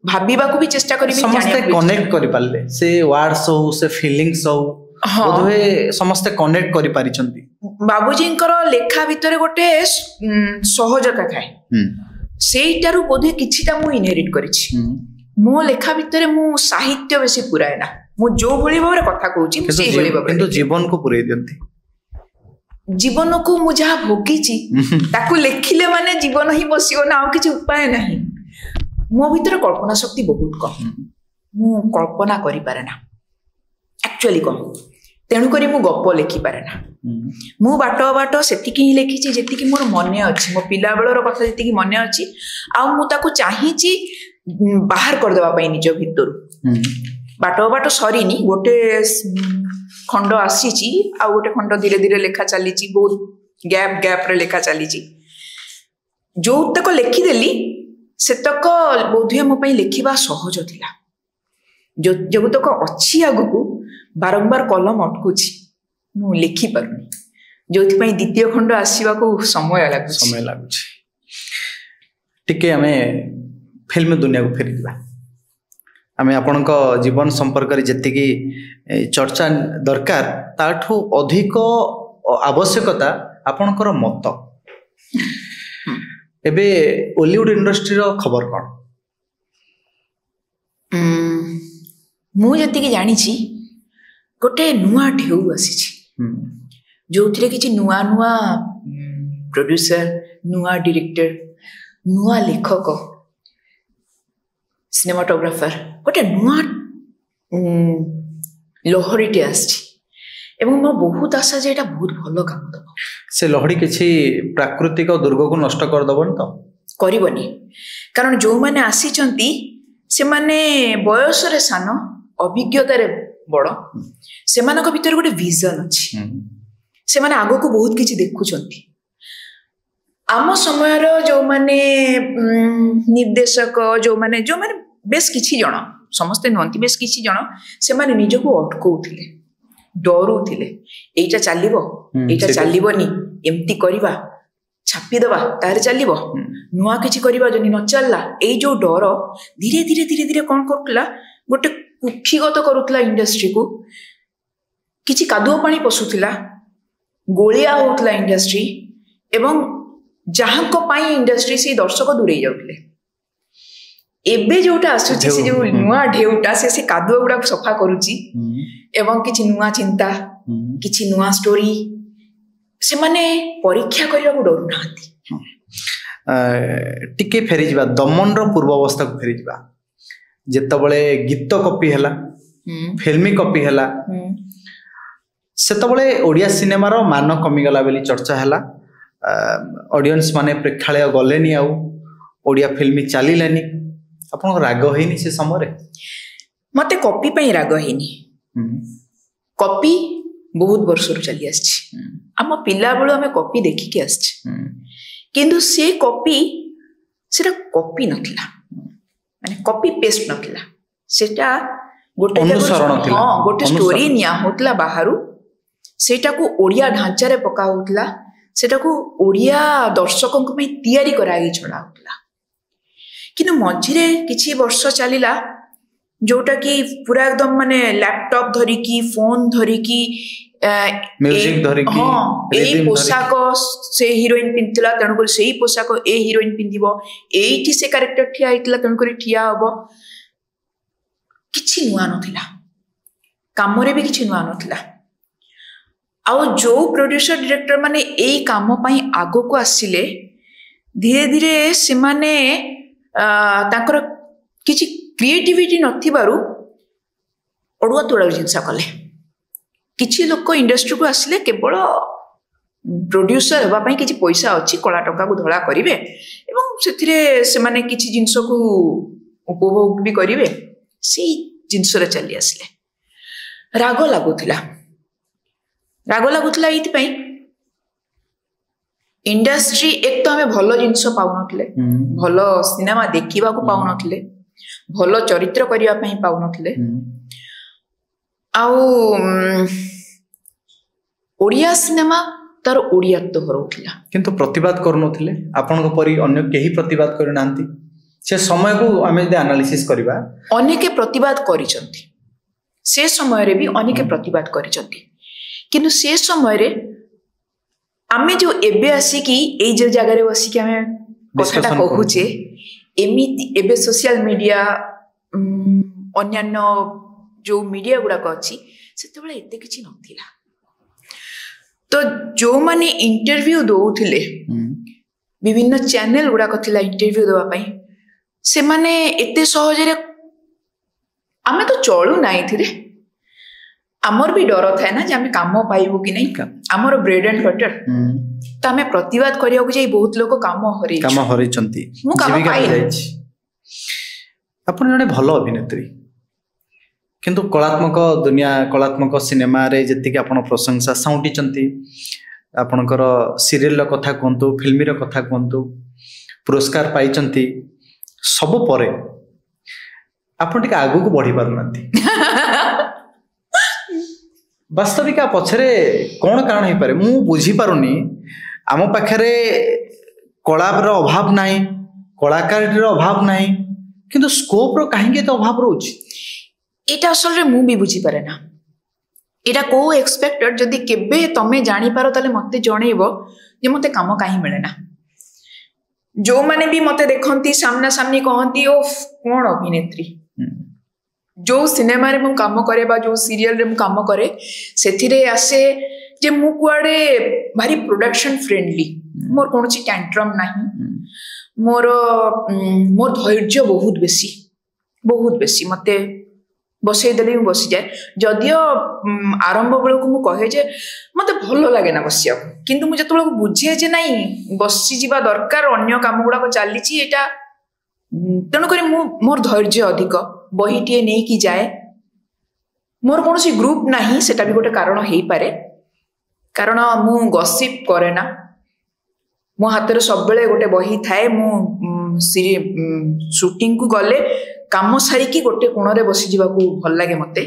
भाबिबा को भी चेष्टा करिबी समस्त कनेक्ट करि पाले से वर्ड्स हो से फीलिंग्स हो बोधवे समस्त कनेक्ट करि पारिचंती बाबूजींकर लेखा भितरे गोटे सहजता थाए सेइटारु बोधे किछिटा मु इनहेरिट करिछि मो लेखा भितरे मु साहित्य बेसी पुराय ना मु जो भली भाबरे कथा कहूछि मु सेही भली भाबरे किंतु जीवन को पुरै दियंती जीवन को मु जहा भोगिछि ताकू लेखिले माने जीवन ही बसियो ना आ किछि उपाय नाही मो भितर कल्पना शक्ति बहुत कम मु कल्पना करि पारे ना एक्चुअली कम तेणु करी मु गप लिखि पारे ना मु बाटो बाटो सेतिकी ही लिखिछि जेतिकी मोर मने अछि मो पिला बेलर कथा जेतिकी मने अछि आ मु ताकू चाहिछि बाहर कर देबा पई निज भितर बाटो बाटो सरीनी गोटे खंड आसीछि आ गोटे खंड धीरे धीरे लेखा चलीछि बहुत गैप गैप रे लेखा चलीछि जो तक लिखि देली सेतक बोधुए मो पई लिखिबा सहज थिला जो जो तक अछि आगु बारंबार कलम अटकुछि मु लिखि पारुनी जोथि पई द्वितीय खंड आसीबा को समय लागुछि टिके हमें फिल्म दुनिया को फेरी दिबा आमे आपनक जीवन संपर्क रे जति की चर्चा दरकार ताठो अधिक आवश्यकता आपनकर मत एबे हॉलीवुड इंडस्ट्री रो खबर कोन मु जति की जानि छी गोटे नुआ ढेउ आसी जो थिरे किछि नुआ नुआ प्रोड्यूसर नुआ डायरेक्टर नुआ लेखक सिनेमाटोग्राफर गोटे नुआ लहरीटे आसी एवं मोर बहुत आशा जे एटा बहुत भलो काम दबो से लहरी किछि प्राकृतिक दुर्ग को नष्ट कर दबन तो करिवनी कारण जो माने आसी चंती से माने बयस रे सान अभिज्ञता रे बड़ से मानक भीतर गोटे विजन अछि से माने आगो को बहुत किछि देखु चंती आम समय रो जो माने निर्देशक जो माने बेस किछि जण समस्त नंती बेस किछि जण से माने निज को अटकौथिले डरुथिले एटा चलिबो एटा चलिबोनी एम्ति करिबा छापी दबा तार चलिबो नुआ किछि करिबा जनी न चलला ए जो डर धीरे धीरे धीरे धीरे कोन करतला गोटे कुक्षिगत करूतला इंडस्ट्री को किछि कादुओ पानी पसुथिला गोलिया होतला इंडस्ट्री एवं जहां को पाई इंडस्ट्री से दर्शक दूरे जाउतले एबे जोटा आसुची से जो नुआ ढेउटा से कादुओ गुडा सफा करूची एवं किछि नुआ चिंता किछि नुआ स्टोरी से माने परीक्षा करिया को डरु नांती टिके फेरी जिबा दमन रो पूर्व अवस्था को फेरी जिबा जेतबळे गीत कॉपी हला फिल्मी कॉपी हला सेतबळे ओडिया सिनेमा रो मान कमी गला बेली चर्चा हला ऑडियंस माने प्रेक्षालय गलेनी आउ ओडिया फिल्मी चलिलानी आपन राग हेनी से समय रे मते कॉपी पई राग हेनी कॉपी बहुत वर्ष चली आछि आम पिला बेलू आम कॉपी देखी के आछि किंतु से कॉपी सेटा कॉपी नथिला माने कॉपी पेस्ट नथिला सेटा गोटे अनुसरण थिला हां गोटे स्टोरी निया होतला बाहरु सेटा को ओडिया ढांचा रे पका होतला सेटा को ओडिया दर्शकों को में तैयारी कराई छडा होतला किंतु मझिरे किछि वर्ष चलिला जोटा कि पूरा एकदम माने लैपटॉप धरी की फोन धरी की म्यूजिक धरी की हां ए पोशाक से हीरोइन पिंतला तण को सेही पोशाक ए हीरोइन पिंदिबो एठी से कैरेक्टर ठिया आइतला तण को ठिया हबो किछि नुआ नथिला काम रे भी किछि नुआ नथिला आ जो प्रोड्यूसर डायरेक्टर माने एई काम पई आगो को आसिले धीरे धीरे से माने तांकर किछि क्रिएटिविटी नथिबारु ओडुआ तोडा जिंसा कले किछि लोक इंडस्ट्री को आसिले केवल प्रोड्यूसर हेबा पई किछि पैसा अछि कला टका को धळा करिवे एवं सेथिरे से माने किछि जिंस को उपभोग भी करिवे से जिनस चली आसले राग लगुला ये इंडस्ट्री एक तो हमें भल जिनस पाऊन भल सिनेमा देखा पाऊन भल चरित्र करने पाऊन ओडिया सिनेमा तार ओडियात्व हरौला किंतु प्रतिवाद करुनथिले आपनको परी अन्य केही प्रतिवाद करि नांती से समय को आमे यदि एनालिसिस करबा अनेके प्रतिवाद करिसंती से समय रे भी अनेके प्रतिवाद करिसंती किंतु से समय रे आमे जो एबे आसी कि ए जे जगह रे बसी कि आमे कथाटा कहूचे एमिति एबे सोशल मीडिया अन्यान्य जो मीडिया गुडा अछि सेते बेले एते किछि नथिला तो जो माने इंटरव्यू दौले विभिन्न चैनल गुड़ाक थिला इंटरव्यू देवाई से माने एते सहजरे आमे तो चलू नाई थिरे आमर भी डर थाए ना जे आमे काम पाइबो कि नहीं आमर ब्रेड एंड बटर तो आमे प्रतिवाद करिया को जाई बहुत लोग काम हरै चंती मु काम पाइ आपण जने भलो अभिनेत्री किंतु कलात्मक दुनिया कलात्मक सिनेमा रे जति कि आपण प्रशंसा साउंटी चंती आपणकर सीरियल कथा कहतु फिल्म कथा कहतु पुरस्कार पाई चंती सब परे आपण टिक आगु को बढ़ी पारु नांती वास्तविक पछरे कोन कारण हे पारे मु बुझी पारुनी आम पाखरे कलार अभाव नाही कलाकार रो अभाव नाही किंतु स्कोप रो काहे तो अभाव रोच एटा असल मु भी बुझी पारे ना एटा को एक्सपेक्टेड जदि केबे तमे जानी पारो तले मते जणेबो जे मते काम काहे मिले ना जो माने भी मते देखंती सामना सामनी कहंती ओ कोन अभिनेत्री जो सिनेमा रे मु काम करे बा जो सीरियल रे मु काम करे सेथिरे आसे जे मु कुआडे भारी प्रोडक्शन फ्रेंडली मोर कोनची टैंट्रम नाही मोर धैर्य बहुत बेसी मते बसई देले बसी जाए जदियो आरंभ बेलू मु कहे जे मते भल लगे ना बसिया किंतु मु जतबेला बुझे जे नहीं बसी जीवा दरकार अन्य काम गुडा चली एटा तेणुक मोर धैर्य अधिक बहीटे नहीं कि जाए मोर कौन सी ग्रुप नहीं सेटा भी गोटे कारण हो पारे कारण मु गसिप करे ना मो हाथ में सब गोटे बही थाए मु शूटिंग को गले काम सारिकी गोटे कोण बसी जावाक भल लगे मते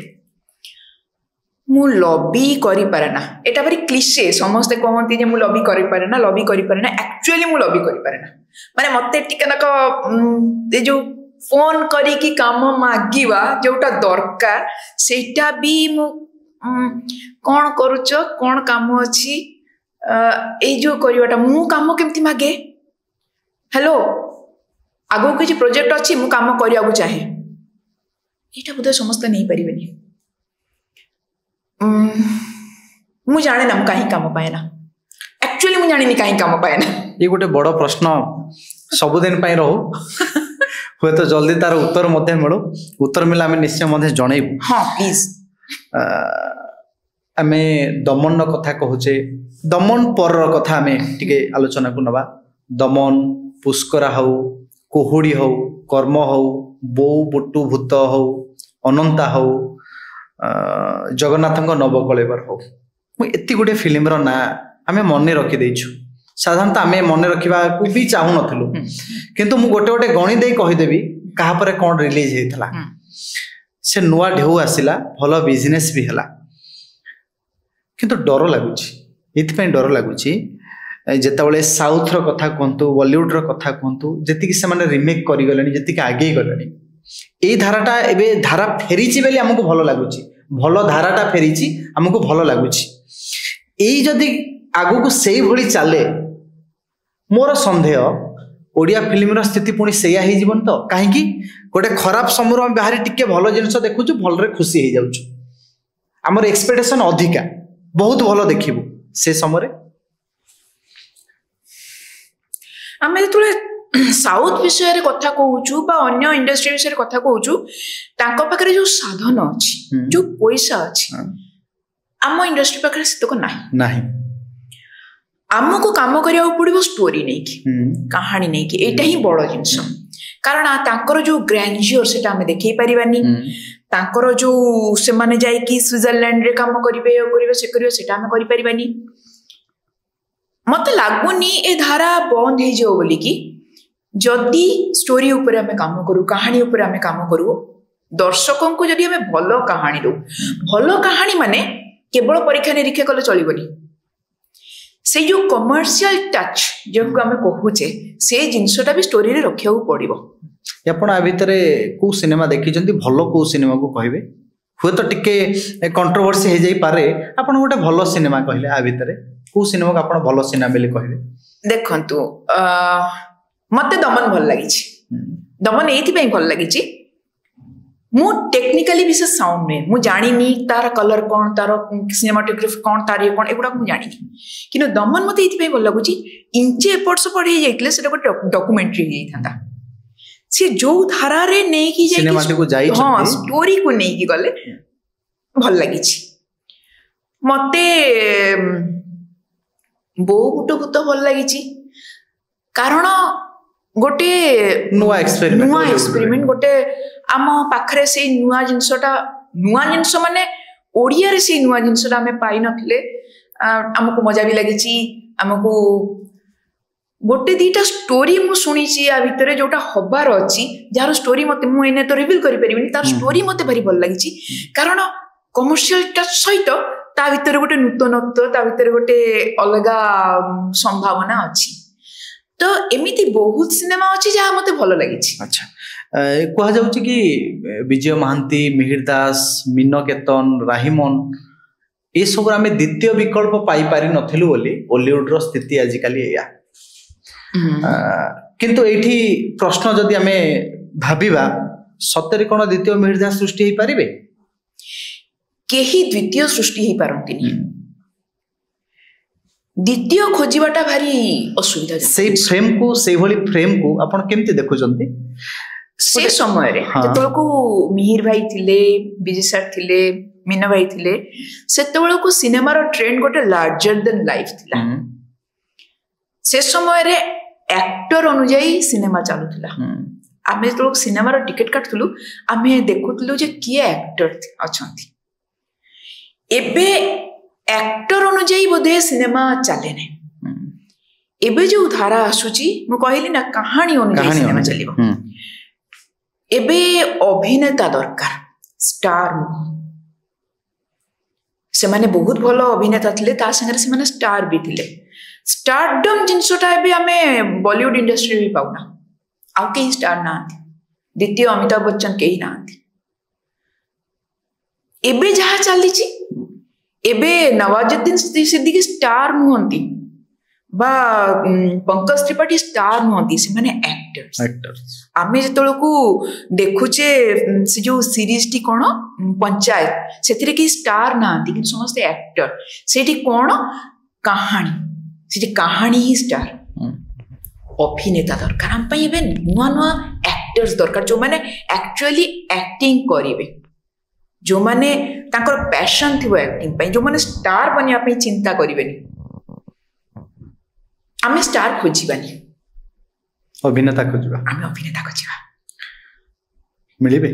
मु लॉबी करि पारे ना एटा भारी क्लिशे समस्ते कहती जे मु लॉबी करि पारे ना एक्चुअली मु लॉबी करि पारे ना माने मते टिके नक ए जो फोन करी की काम मागिवा जोटा दरकार सेटा भी मु कोन करूछ कोन काम अछि ए जो करिवाटा मु काम केमती मागे हेलो आगो किसी प्रोजेक्ट अच्छी मु काम करिया को चाहे एटा बुझे समस्त नहीं परिबेनी मु जाने ना कहीं काम पाए ना एक्चुअली मु जाने कहीं काम पाए ना ये गोटे बड़ प्रश्न सबुदिन पाई रहू हुए तो जल्दी तार उत्तर मध्य मिलू उत्तर मिला आम निश्चय मध्य जनइबू हाँ प्लीज आम दमन कथा कहूचे दमन पर कथा आम टिके आलोचना को नवा दमन पुष्करा हऊ कोहुड़ी हऊ कर्म हऊ बो बुटू भूत हऊ अनंता हऊ जगन्नाथ नवकलेवर हऊ मुझे गोटे फिल्म ना आम मन रखी देछु साधारणतः आम मन रखा भी चाहू नथिलु किंतु मु गोटे गोटे गणी दे कहीदेवी कहा पर कौन रिलीज होता से नुआ ढेउ आसला भल बिजनेस भी है किंतु डर लगुच ये डर लगुच जितेबाला साउथ कथा कहतु बॉलीवुड कथा कहतु जी से रिमेक करगले जी आगे गले यही धाराटा एवं धारा फेरी बोली आमको भल लगुच भल धाराटा फेरी आमको भल लगुच यही जदि आगु को से भली चले मोर संदेह ओडिया फिल्म स्थिति पुणी से जीवन तो कहीं गोटे खराब समय बाहरी टिके भल जिन देखु भल खुशी हो जाऊँ आमर एक्सपेक्टेशन अधिका बहुत भल देखिबू से समय आम जो साउथ विषय कथा कहूँ बा अन्य इंडस्ट्री विषय कथा कहूँ पाखे जो साधन अच्छी जो पैसा अच्छी आम इंडस्ट्री पाखे सेतक नहीं आमको काम करिया पड़ो स्टोरी नहीं कि कहानी नहीं कि एटा ही बड़ जिनस कारण तांकर जो ग्रैंडियर सेटा हमें देखै परिबानी तांकर जो से माने जाय कि स्विट्जरलैंड रे काम करिवे से करिवे सेटा हमें करि परिबानी मते लागुनी ए धारा बंद हे जो बोली कि जदि स्टोरी ऊपर हमें काम करू कहानी ऊपर हमें काम करू दर्शकों को जदि हमें भलो कहानी दो भलो कहानी माने केवल परीक्षा निरीक्षा कले चलिबनी से जो कमर्शियल टच जो हमें कहूचे से जिनसटा भी स्टोरी रे रखिया पड़िबो आपण आ भितरे को सिनेमा देखि जंती भलो को सिनेमा को कहबे हुए तो टिके कंट्रोवर्सी हे जाई पारे आपण गोटे भलो सिनेमा कहले आ भितरे को सिनेमा को आपण भलो सिनेमा बेले कहबे देखंतु मते दमन भल लागि छि दमन एथि पई भल लागि छि मु टेक्निकली विशेष साउंड में मु जानिनी तार कलर कोन तार सिनेमाटोग्राफी कोन तार ये कोन एगुडा मु जानिनी किनो दमन मते एथि पई भल लागु छि इंचे एफर्ट्स पढे जाइतले सेटा को डॉक्यूमेंटरी हे थांदा से जो धारा रे नै की जाय सिनेमाटिक को जाई हां स्टोरी को नै की गले भल लागि छि मते बहुत भूत भल लागि छि कारण गोटे नुआ एक्सपेरिमेंट गोटे आम पाखरे से नुआ जिनसटा नुआ जिनस माने ओडिया रे से नुआ जिनसटा हमें पाई नथिले हमको मजा भी लागि छि हमको गोटे दीटा स्टोरी मु सुनी छि आ भितरे जोटा हबार अछि जार स्टोरी मते मु एने तो रिवील करि परिबिनी तार स्टोरी मते भारी भल लागि छि कारण कमर्शियल टच सहित ता भितरे गोटे नूतनत्व ता भितरे गोटे अलगा संभावना अछि तो एमिति बहुत सिनेमा अछि जहा मते भलो लागि छि अच्छा कहा जाउछ कि विजय महांती मिहिर दास मीनो केतन राहिमन ए सब हमें द्वितीय विकल्प पाई पारि नथिलु बोली बॉलीवुड रो स्थिति आज काली या किंतु एठी प्रश्न जदि हमें भाबिबा सत्य कोन द्वितीय मिहिर दास सृष्टि हे पारिबे केही द्वितीय सृष्टि हे पारंतिनी द्वितीय खोजिबाटा भारी असुविधा से फ्रेम को से भली फ्रेम को आपण केमती देखुचंती से समय रे जतल को मिहिर भाई थिले विजय सर थिले मीना भाई थिले सेतबेल को सिनेमा रो ट्रेंड गोटे लार्जर देन लाइफ थिला से समय रे एक्टर अनुଯାयी सिनेमा चालुथिला आमे तो सिनेमा रो टिकट काटथलु आमे देखुथलु जे किए एक्टर अछंती एबे एक्टर अनुଯାयी बोधे सिनेमा चले ने एबे जो धारा आसुची मु कहली ना कहानी अनुযাयी सिनेमा चलिबो एबे अभिनेता दरकार स्टार से माने बहुत भलो अभिनेता थिले ता संगे से माने स्टार भी थिले स्टारडम जिनसटा एबे हमें बॉलीवुड इंडस्ट्री भी पाउना आउ के स्टार ना द्वितीय अमिताभ बच्चन के ही ना एबे जहा चली छी एबे नवाजुद्दीन सिद्दीकी स्टार नुहंती बा पंकज त्रिपाठी स्टार नुहंती से माने एक्टर्स आमे जतळ को देखुचे से जो सीरीज टी कोन पंचायत सेथिरे की स्टार नांती कि समस्त एक्टर सेठी कोन कहानी सेठी कहानी ही स्टार अभिनेता दरकार हम पई एबे नुआ नुआ एक्टर्स दरकार जो माने एक्चुअली एक्टिंग करिवे जो माने ताकर पैशन थिबो एक्टिंग पई जो माने स्टार बनिया पई चिंता करिवेनी आमे स्टार खोजिबानी अभिनेता खोजिबा आमे अभिनेता खोजिबा मिलिबे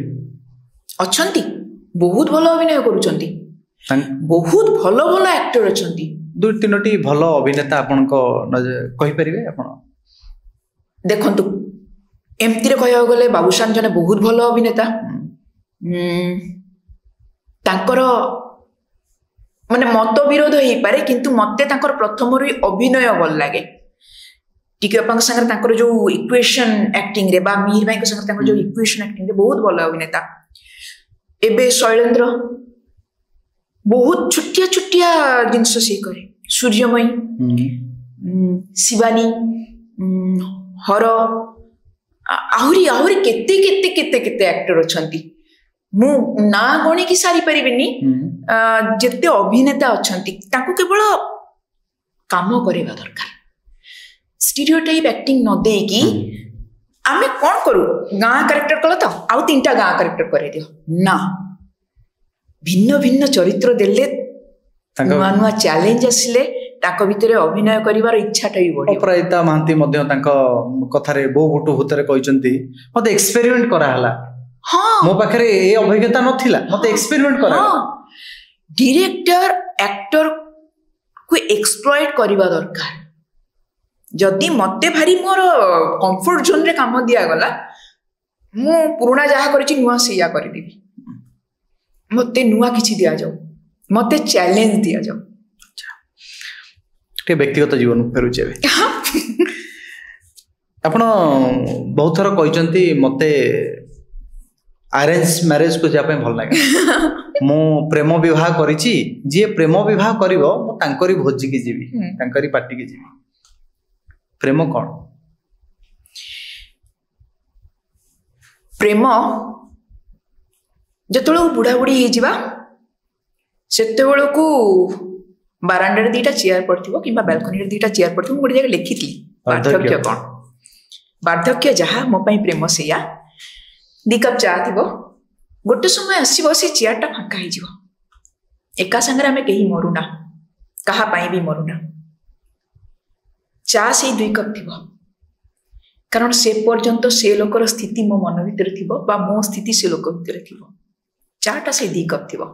अछंती बहुत भलो अभिनय करूचंती बहुत भलो भलो एक्टर अछंती दु तीनोटी भलो अभिनेता आपन को कहि परिबे आपन देखंतु एमती रे कहया गले बाबूशान जने बहुत भलो अभिनेता तांकर माने मत विरोध हे पारे किंतु मते तांकर प्रथम रो अभिनय भल लागे टिके अपन संगे तांकर जो इक्वेशन एक्टिंग रे बा मीर भाई के संगे तांकर जो इक्वेशन एक्टिंग रे बहुत भल अभिनेता एबे शैलेंद्र बहुत छुटिया छुटिया जिंस से करे सूर्यमयी शिवानी हर आहुरी आहुरी केते केते केते केते एक्टर अछंती मु ना गणी की सारी परिबिनी जेते अभिनेता अछंती ताको केवल काम करेबा दरकार स्टीरियोटाइप एक्टिंग न दे की आमे कोन करू गां कैरेक्टर कलो त आउ तीनटा गां कैरेक्टर करे दियो ना भिन्न भिन्न चरित्र देले नुआ नुआ चैलेंज आसिले ताको भितरे अभिनय करिवार इच्छाटा भी बढ़िबो। अपराजिता महांती मध्य तांको कथारे बो बुटु भूतरे कहिसंती मते एक्सपेरिमेंट करा हला। हां मो पाखरे ए अभिज्ञता नथिला मते एक्सपेरिमेंट करा। डायरेक्टर एक्टर को एक्सप्लॉइट करिवा दरकार। जदि मते भारी मोर कंफर्ट जोन रे काम दिया गला मु पुराना जहा करिछि नुवा सेया करि देबी। मते नुवा किछि दिया जाऊ मते चैलेंज दिया जाऊ। टे व्यक्तिगत जीवन फेरु जेबे आपण बहुत थर कहिसंती मते अरेंज मैरिज को जापे भल लागे। मु प्रेम विवाह करिछि जे प्रेम विवाह करिवो मु तांकरी भोजी के जीवी तांकरी पार्टी के जीवी। प्रेम कौन? प्रेम जतोळ बुढ़ा बुढ़ी हे जिबा सेतेबेल को बारांडा रे दीटा चेयर पड़थिबो किबा बालकनी रे दीटा चेयर पड़थिबो गोटे जगह लिखितली वार्धक्य कौन। वार्धक्य जहा मो पई प्रेम सेया। दी कप चा थिबो गोटे समय आसीबो से चेयर टा फांका हे जिवो एका संगे हमें केही मरुना कहा पाई भी मरुना। चा से 2 कप थिबो कारण से पर्यंत से लोकर स्थिति मो मन भितर थिबो बा मो स्थिति से लोक भितर थिबो। चाटा से 2 कप थिबो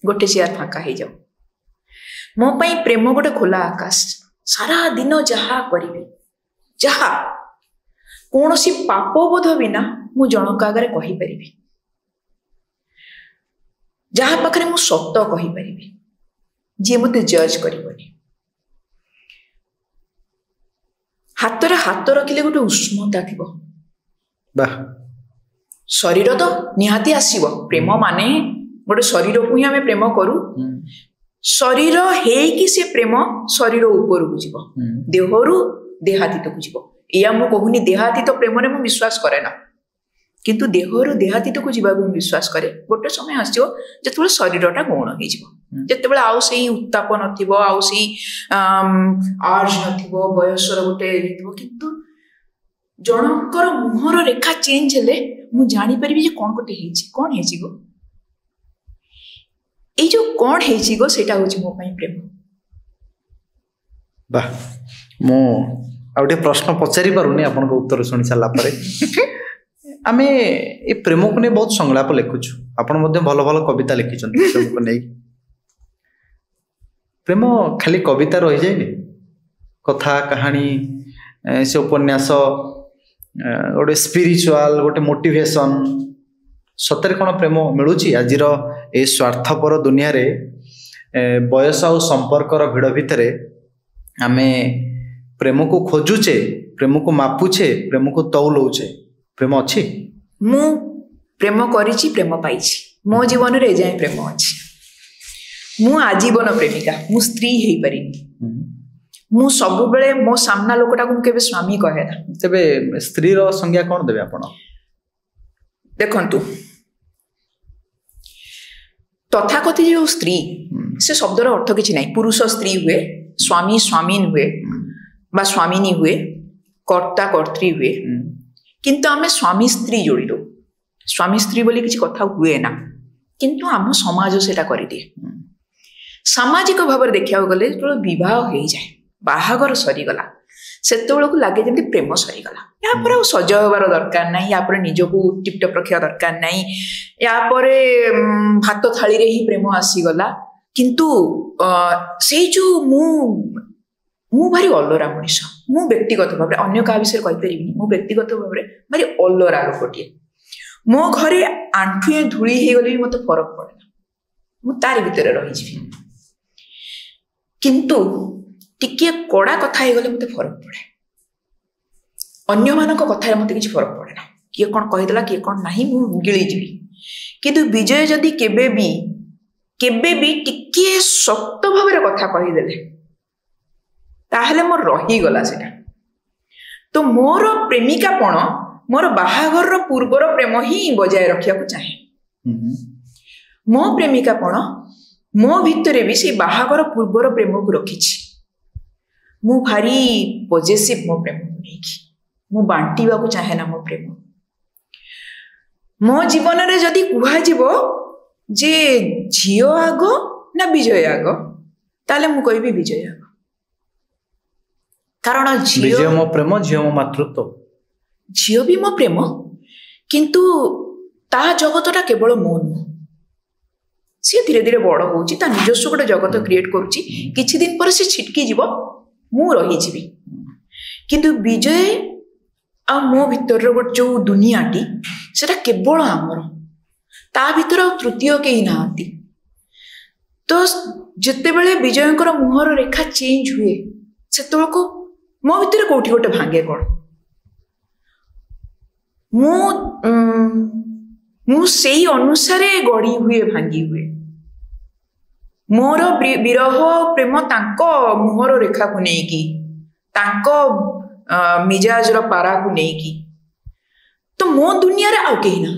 गोटे चेयर फांका हे जाओ। मो पई प्रेम गोटे खोला आकाश। सारा दिन जहा करिबी जहा कोनोसी पाप बोध बिना मु जनक आगरे कहि परिबी। जहा पाखरे मु सत्य कहि परिबी जे मते जज करिवनी। हाथ रे हाथ रखिले गोटे उष्मता थिबो। वाह शरीर तो निहाती आसीबो। प्रेम माने गोटे शरीर को ही हमें प्रेम करू। शरीर हेकी से प्रेम शरीर ऊपर को जीवो देहरु देहातीत को जीवो। या मु कहूनी देहातीत प्रेम रे मु विश्वास करे ना किंतु देहरु देहातीत को जीवा को विश्वास करे। गोटे समय आसीबो जेतेबेले शरीरटा गौण हे जीवो जेतेबेले आउ सेही उत्ताप नथिबो आउ सेही आर्ज नथिबो बयसर गोटे हेतिबो किंतु जनकर मुहर रेखा चेंज हेले मु जानि परिबी जे कोन गोटे हेछि कोन हेछि गो ए जो कोन हेछि गो सेटा होछि मो पई प्रेम। वाह मु आउटे प्रश्न पचारि पारुनी आपन उत्तर सुनि साला परे आमे ए प्रेम को ने बहुत संलाप लिखुछु। आपण मध्ये भलो भलो कविता लिखिछन प्रेम को नै। प्रेम खाली कविता रहि जाय कथा कहानी से उपन्यास गोटे स्पिरिचुअल गोटे मोटिवेशन सतरे कोन प्रेम मिलुची आजिर ए स्वार्थपर दुनिया रे बयस और संपर्कर भिड़ भितर आमे प्रेम को खोजुचे प्रेम को मापुचे प्रेम को तौलौचे। प्रेम अच्छी मु प्रेम करिछि प्रेम पाइछि मो जीवन रे जाय प्रेम अछि। मु आजीवन प्रेमिका मु स्त्री हेई परिनी। मु सब बेले मो सामना लोकटा को केबे स्वामी कहे ना। तबे स्त्री रो संज्ञा कोन देबे आपण? देखंतु तथाकथित जो स्त्री से शब्दर अर्थ किछि नाही। पुरुष स्त्री हुए स्वामी स्वामीन हुए बा स्वामिनी हुए कर्ता कर्त्री हुए किंतु आमे स्वामी स्त्री जोड़ी दो। स्वामी स्त्री बोली किछि कथा हुए ना किंतु आम समाज सेटा करि दिए। सामाजिक भाव देखा गले जो विवाह हो जाए बाहागर सरीगला सेतबेल को लगे जमी प्रेम सरीगला या पर सज हबार दरकार ना या पर निजको टिपटप रखा दरकार ना या पर भात थाली रे ही प्रेम आसीगला किंतु से जो मु भारी अलरा मनीष मु व्यक्तिगत भाव अन्य क्या विषय कहीपरि मु व्यक्तिगत भाव भारी अलरा लोकटे मो घरे आंठुए धूली हो गले मत फरक पड़ेना मु तारी भितर रही किंतु टिके कड़ा कथा हो गले मत फरक पड़े अन्य मानक कथा मत किसी फरक पड़ेना किए कौन कहीदेला किए कौन ना मु गिली जीवी किंतु विजय जदि केबे भी टिके सक्त भाव कथा कहीदेले ताहले मोर रहीगला सेटा। तो मोर प्रेमिकापण मोर बाहाघर पूर्वर प्रेम ही बजाय रखा चाहे। मो प्रेमिकापण मो भितर भी से बाहाघर पूर्वर प्रेम को रखी मु भारी पॉजिटिव मो प्रेम को नहीं मु बांटिबा को चाहे ना मो प्रेम मो जीवन रे जदि कुहा जीवो जे झियो आगो ना विजय आगो ताले मु कहबी विजय आगो कारण विजय मो प्रेम झील मो मातृत्व झील भी मो प्रेम किंतु ता जगतटा केवल मो नुह सी धीरे धीरे बड़ हो निजस्व गोटे जगत क्रिएट करुच्ची किछि दिन पर से छिटकी जीव मु रही किंतु विजय आ मो भीतर जो दुनियाटी सेटा केवल आमर ता भीतर तृतीय कहीं नहांती तो जिते बेले विजयंकर मुहर रेखा चेंज हुए से को मो भीतर कोठी गोटे भांगे कौन मु सेई अनुसारे गढ़ी हुए भांगी हुए मोर विरह प्रेम तांको मुहर रेखा को नेकी तांको मिजाज रो पारा को नेकी तो मो दुनिया रे आउ केही ना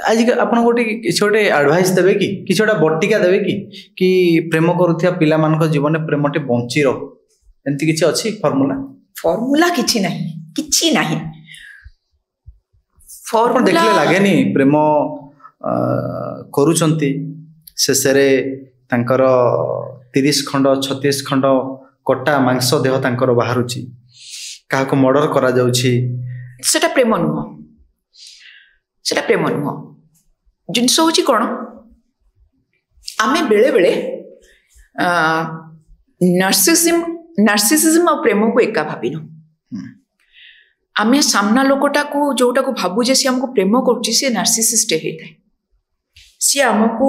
आज आपन गोटे किछ गोटे एडवाइस देबे कि किछ गोटे बटिका देबे कि प्रेम करूथिया पिला मान को जीवन प्रेमटे बंची रहो एंती किछ अछि फॉर्मूला किछि नाही फॉर्मूला देखले लागेनी प्रेम करूचंती शेषरे तांकर 30 खंड 36 खंड कटा मांस देह तांकर बाहरुची काहाको मर्डर करा जाउची सेटा प्रेम नुह जिनस होची कोन आमे बेले बेले नार्सिसिज्म और प्रेम को एका भाबिनो आमे सामना लोकटा को जोटा को भाबू जे सी हमको प्रेम करछि से नार्सिसिस्ट हेताय सी हमको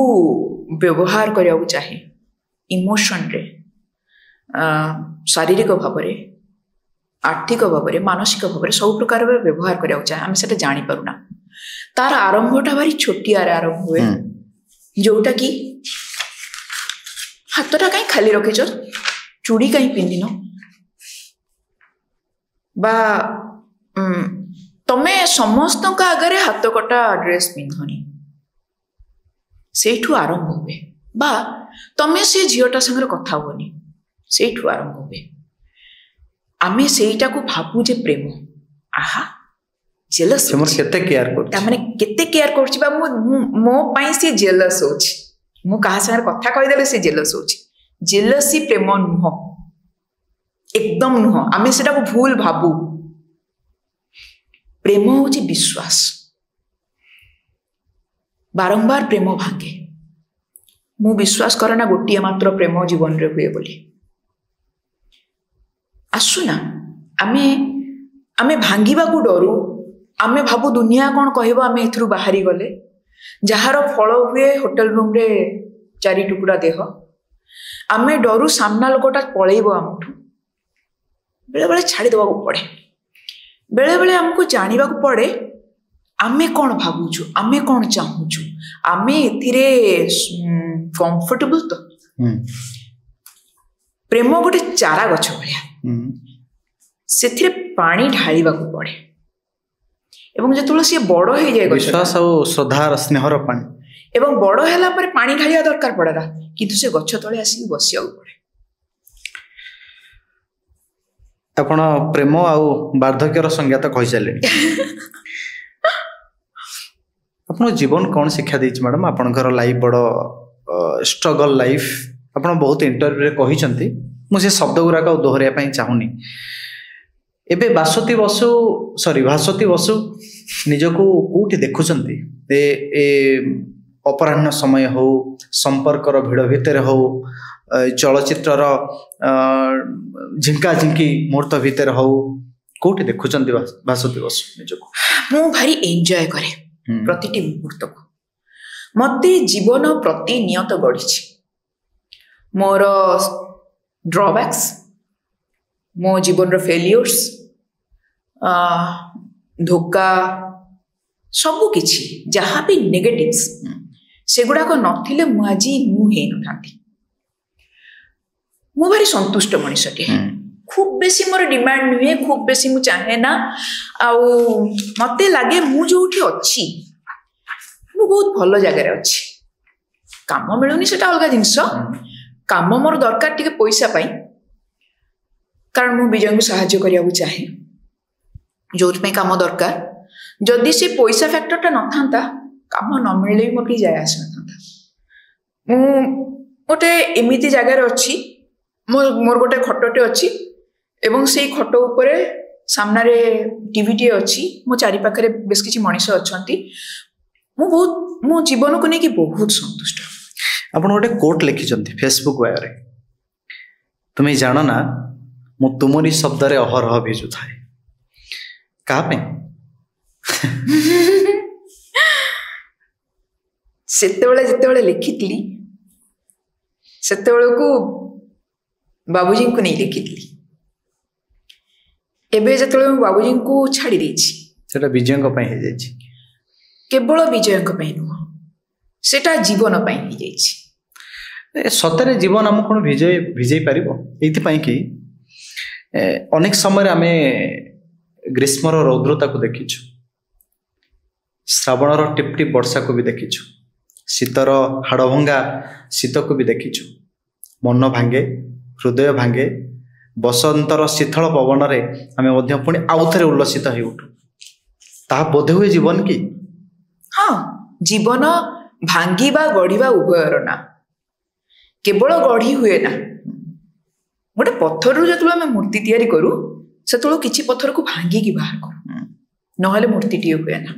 व्यवहार करिया चाहे इमोशन रे शारीरिक भाव रे आर्थिक भाव रे मानसिक भाव रे सब प्रकार व्यवहार करिया चाहे आमे सेटा जानि पारुना तार आरंभटा भारी छोटिया रे आरंभ हुए जोटा कि हाथटा कहीं खाली रखिछ चूड़ी कहीं पिंदिन बा तमे समस्त आगे हाथ कटा ड्रेस पिंधनी से आरंभ हुए बा तमे से झीटा संगे कथा हुए से आरंभ हुए आमे सेटा को भाबू जे प्रेम आहा जेलस केते केयर कर माने केते केयर करछि बा मो पई से जेलस होछि मु कहा संगे कथा कहि देले से जेलस होछि जेलसी प्रेम नुह एकदम नुह आमे सेटा को भूल भाबू प्रेम होछि विश्वास बारंबार प्रेम भांगे मु विश्वास करना गोटिए मात्र प्रेम जीवन रे हुए बोली आसुना आमे आमे भांगिबा को डरू आमे भाबू दुनिया कौन कहबो आमे एथरु बाहरी गले जहार फल हुए होटल रूम रे 4 टुकड़ा देह आमे डरू सामना लोकटा पळेइबो हमठु बेले बेले छाड़ी देबा को पड़े बेले बेले हमको जानिबा को पड़े आमे कौन भाबुछु आमे कौन चाहूछु आमे एथिरे कंफर्टेबल तो प्रेम गोटे चारा गछ भलिया सेथिरे पानी ढालिबा को पड़े एवं जेतुल से बड़ हो जाए विश्वास और श्रद्धार स्नेहर पानी एवं बड़ हैला पर पानी ढालिया दरकार पड़ेगा किंतु से गछ तले आसी बसिया पड़े आपण प्रेम आउ वार्धक्यर संज्ञा तो कहि चले आपण जीवन कौन शिक्षा देछि मैडम आपण घर लाइफ बड़ स्ट्रगल लाइफ आपण बहुत इंटरव्यू रे कहिसंती मु से शब्द गुरा को दोहरिया पई चाहुनी एबे भास्वती बसु निजको कोठी देखुचंती ए अपराह्न समय हो संपर्कर भिड़ भितर हो चलचित्रर झिंका झिंकी मुहूर्त भितर हो कोठी देखुचंती भास्वती बसु निजको मु भारी एन्जॉय करे प्रतिटी मुहूर्त को मते जीवन प्रतिनियत गढ़ी मोर ड्रॉबैक्स मो जीवन रो फेलियर्स धोखा सबु किछि जहाँ भी नेगेटिव्स सेगुड़ाक नथिले मु आजी मु हे नथांती मु भारी संतुष्ट मनुष्यटे खूब बेसी मोर डिमांड नुहे खूब बेसी मु चाहे ना आउ मते लागे मु जोठी अछि मु बहुत भलो जगह रे अछि काम मिलुनी सेटा अलगा जिंस काम मोर दरकार टिके पैसा पाई कारण मु विजय को साहाय्य करिया चाहे जो काम दरकार जदि से पैसा फैक्टरटा न था काम न मिले भी मोटे जाए आस गोटे एमती जगार अच्छी मोर गोटे खटटे अच्छी ଏବଂ ସେଇ ଖଟ ଉପରେ ସାମ୍ନାରେ ଟିଭିଟିଏ ଅଛି, ମୋ ଚାରି ପାଖରେ ବେଶ କିଛି ମଣିଷ ଅଛନ୍ତି। ମୋ ଜୀବନକୁ ନେଇକି ବହୁତ ସନ୍ତୁଷ୍ଟ। ଆପଣ ଗୋଟେ କୋଟ୍ ଲେଖିଛନ୍ତି ଫେସବୁକ୍ ବାୟୋରେ, ତୁମେ ଜାଣ ନା ମୁଁ ତୁମରି ଶବ୍ଦରେ ଅହରହ ଭିଜୁଥାଏ। କାହା ପାଇଁ? ଯେତେବେଳେ ଲେଖିଥିଲି ସେତେବେଳକୁ ବାବୁଜୀଙ୍କୁ ନେଇ ଲେଖିଥିଲି। ଏବେ ଯେତେବେଳେ ମୁଁ ବାବୁଜୀଙ୍କୁ ଛାଡ଼ି ଦେଇଛି, ସେଟା ବିଜୟଙ୍କ ପାଇଁ ହେଇଯାଇଛି। କେବଳ ବିଜୟଙ୍କ ପାଇଁ ନୁହଁ, ସେଟା ଜୀବନ ପାଇଁ ହେଇଯାଇଛି। ସତରେ ଜୀବନ ଆମକୁ କ'ଣ ଭିଜେଇ ପାରିବ? ଏଇଥିପାଇଁ କି ଅନେକ ସମୟରେ ଆମେ ଗ୍ରୀଷ୍ମର ରୌଦ୍ରତାକୁ ଦେଖିଛୁ, ଶ୍ରାବଣର ଟିପ୍ ଟିପ୍ ବର୍ଷାକୁ ବି ଦେଖିଛୁ, ଶୀତର ହାଡ଼ଭଙ୍ଗା ଶୀତକୁ ବି ଦେଖିଛୁ। ମନ ଭାଙ୍ଗେ, ହୃଦୟ ଭାଙ୍ଗେ, ବସନ୍ତର ଶୀତଳ ପବନରେ ଆମେ ମଧ୍ୟ ପୁଣି ଆଉଥରେ ଉଲ୍ଲସିତ ହେଇ ଉଠୁ। ତାହା ବୋଧେ ହୁଏ ଜୀବନ କି? ହଁ, ଜୀବନ ଭାଙ୍ଗିବା ଗଢ଼ିବା ଉଭୟର ନା। କେବଳ ଗଢ଼ି ହୁଏ ନା, ଗୋଟେ ପଥରରୁ ଯେତେବେଳେ ଆମେ ମୂର୍ତ୍ତି ତିଆରି କରୁ ସେତେବେଳେ କିଛି ପଥରକୁ ଭାଙ୍ଗିକି ବାହାର କରୁ, ନହେଲେ ମୂର୍ତ୍ତିଟିଏ ହୁଏ ନା।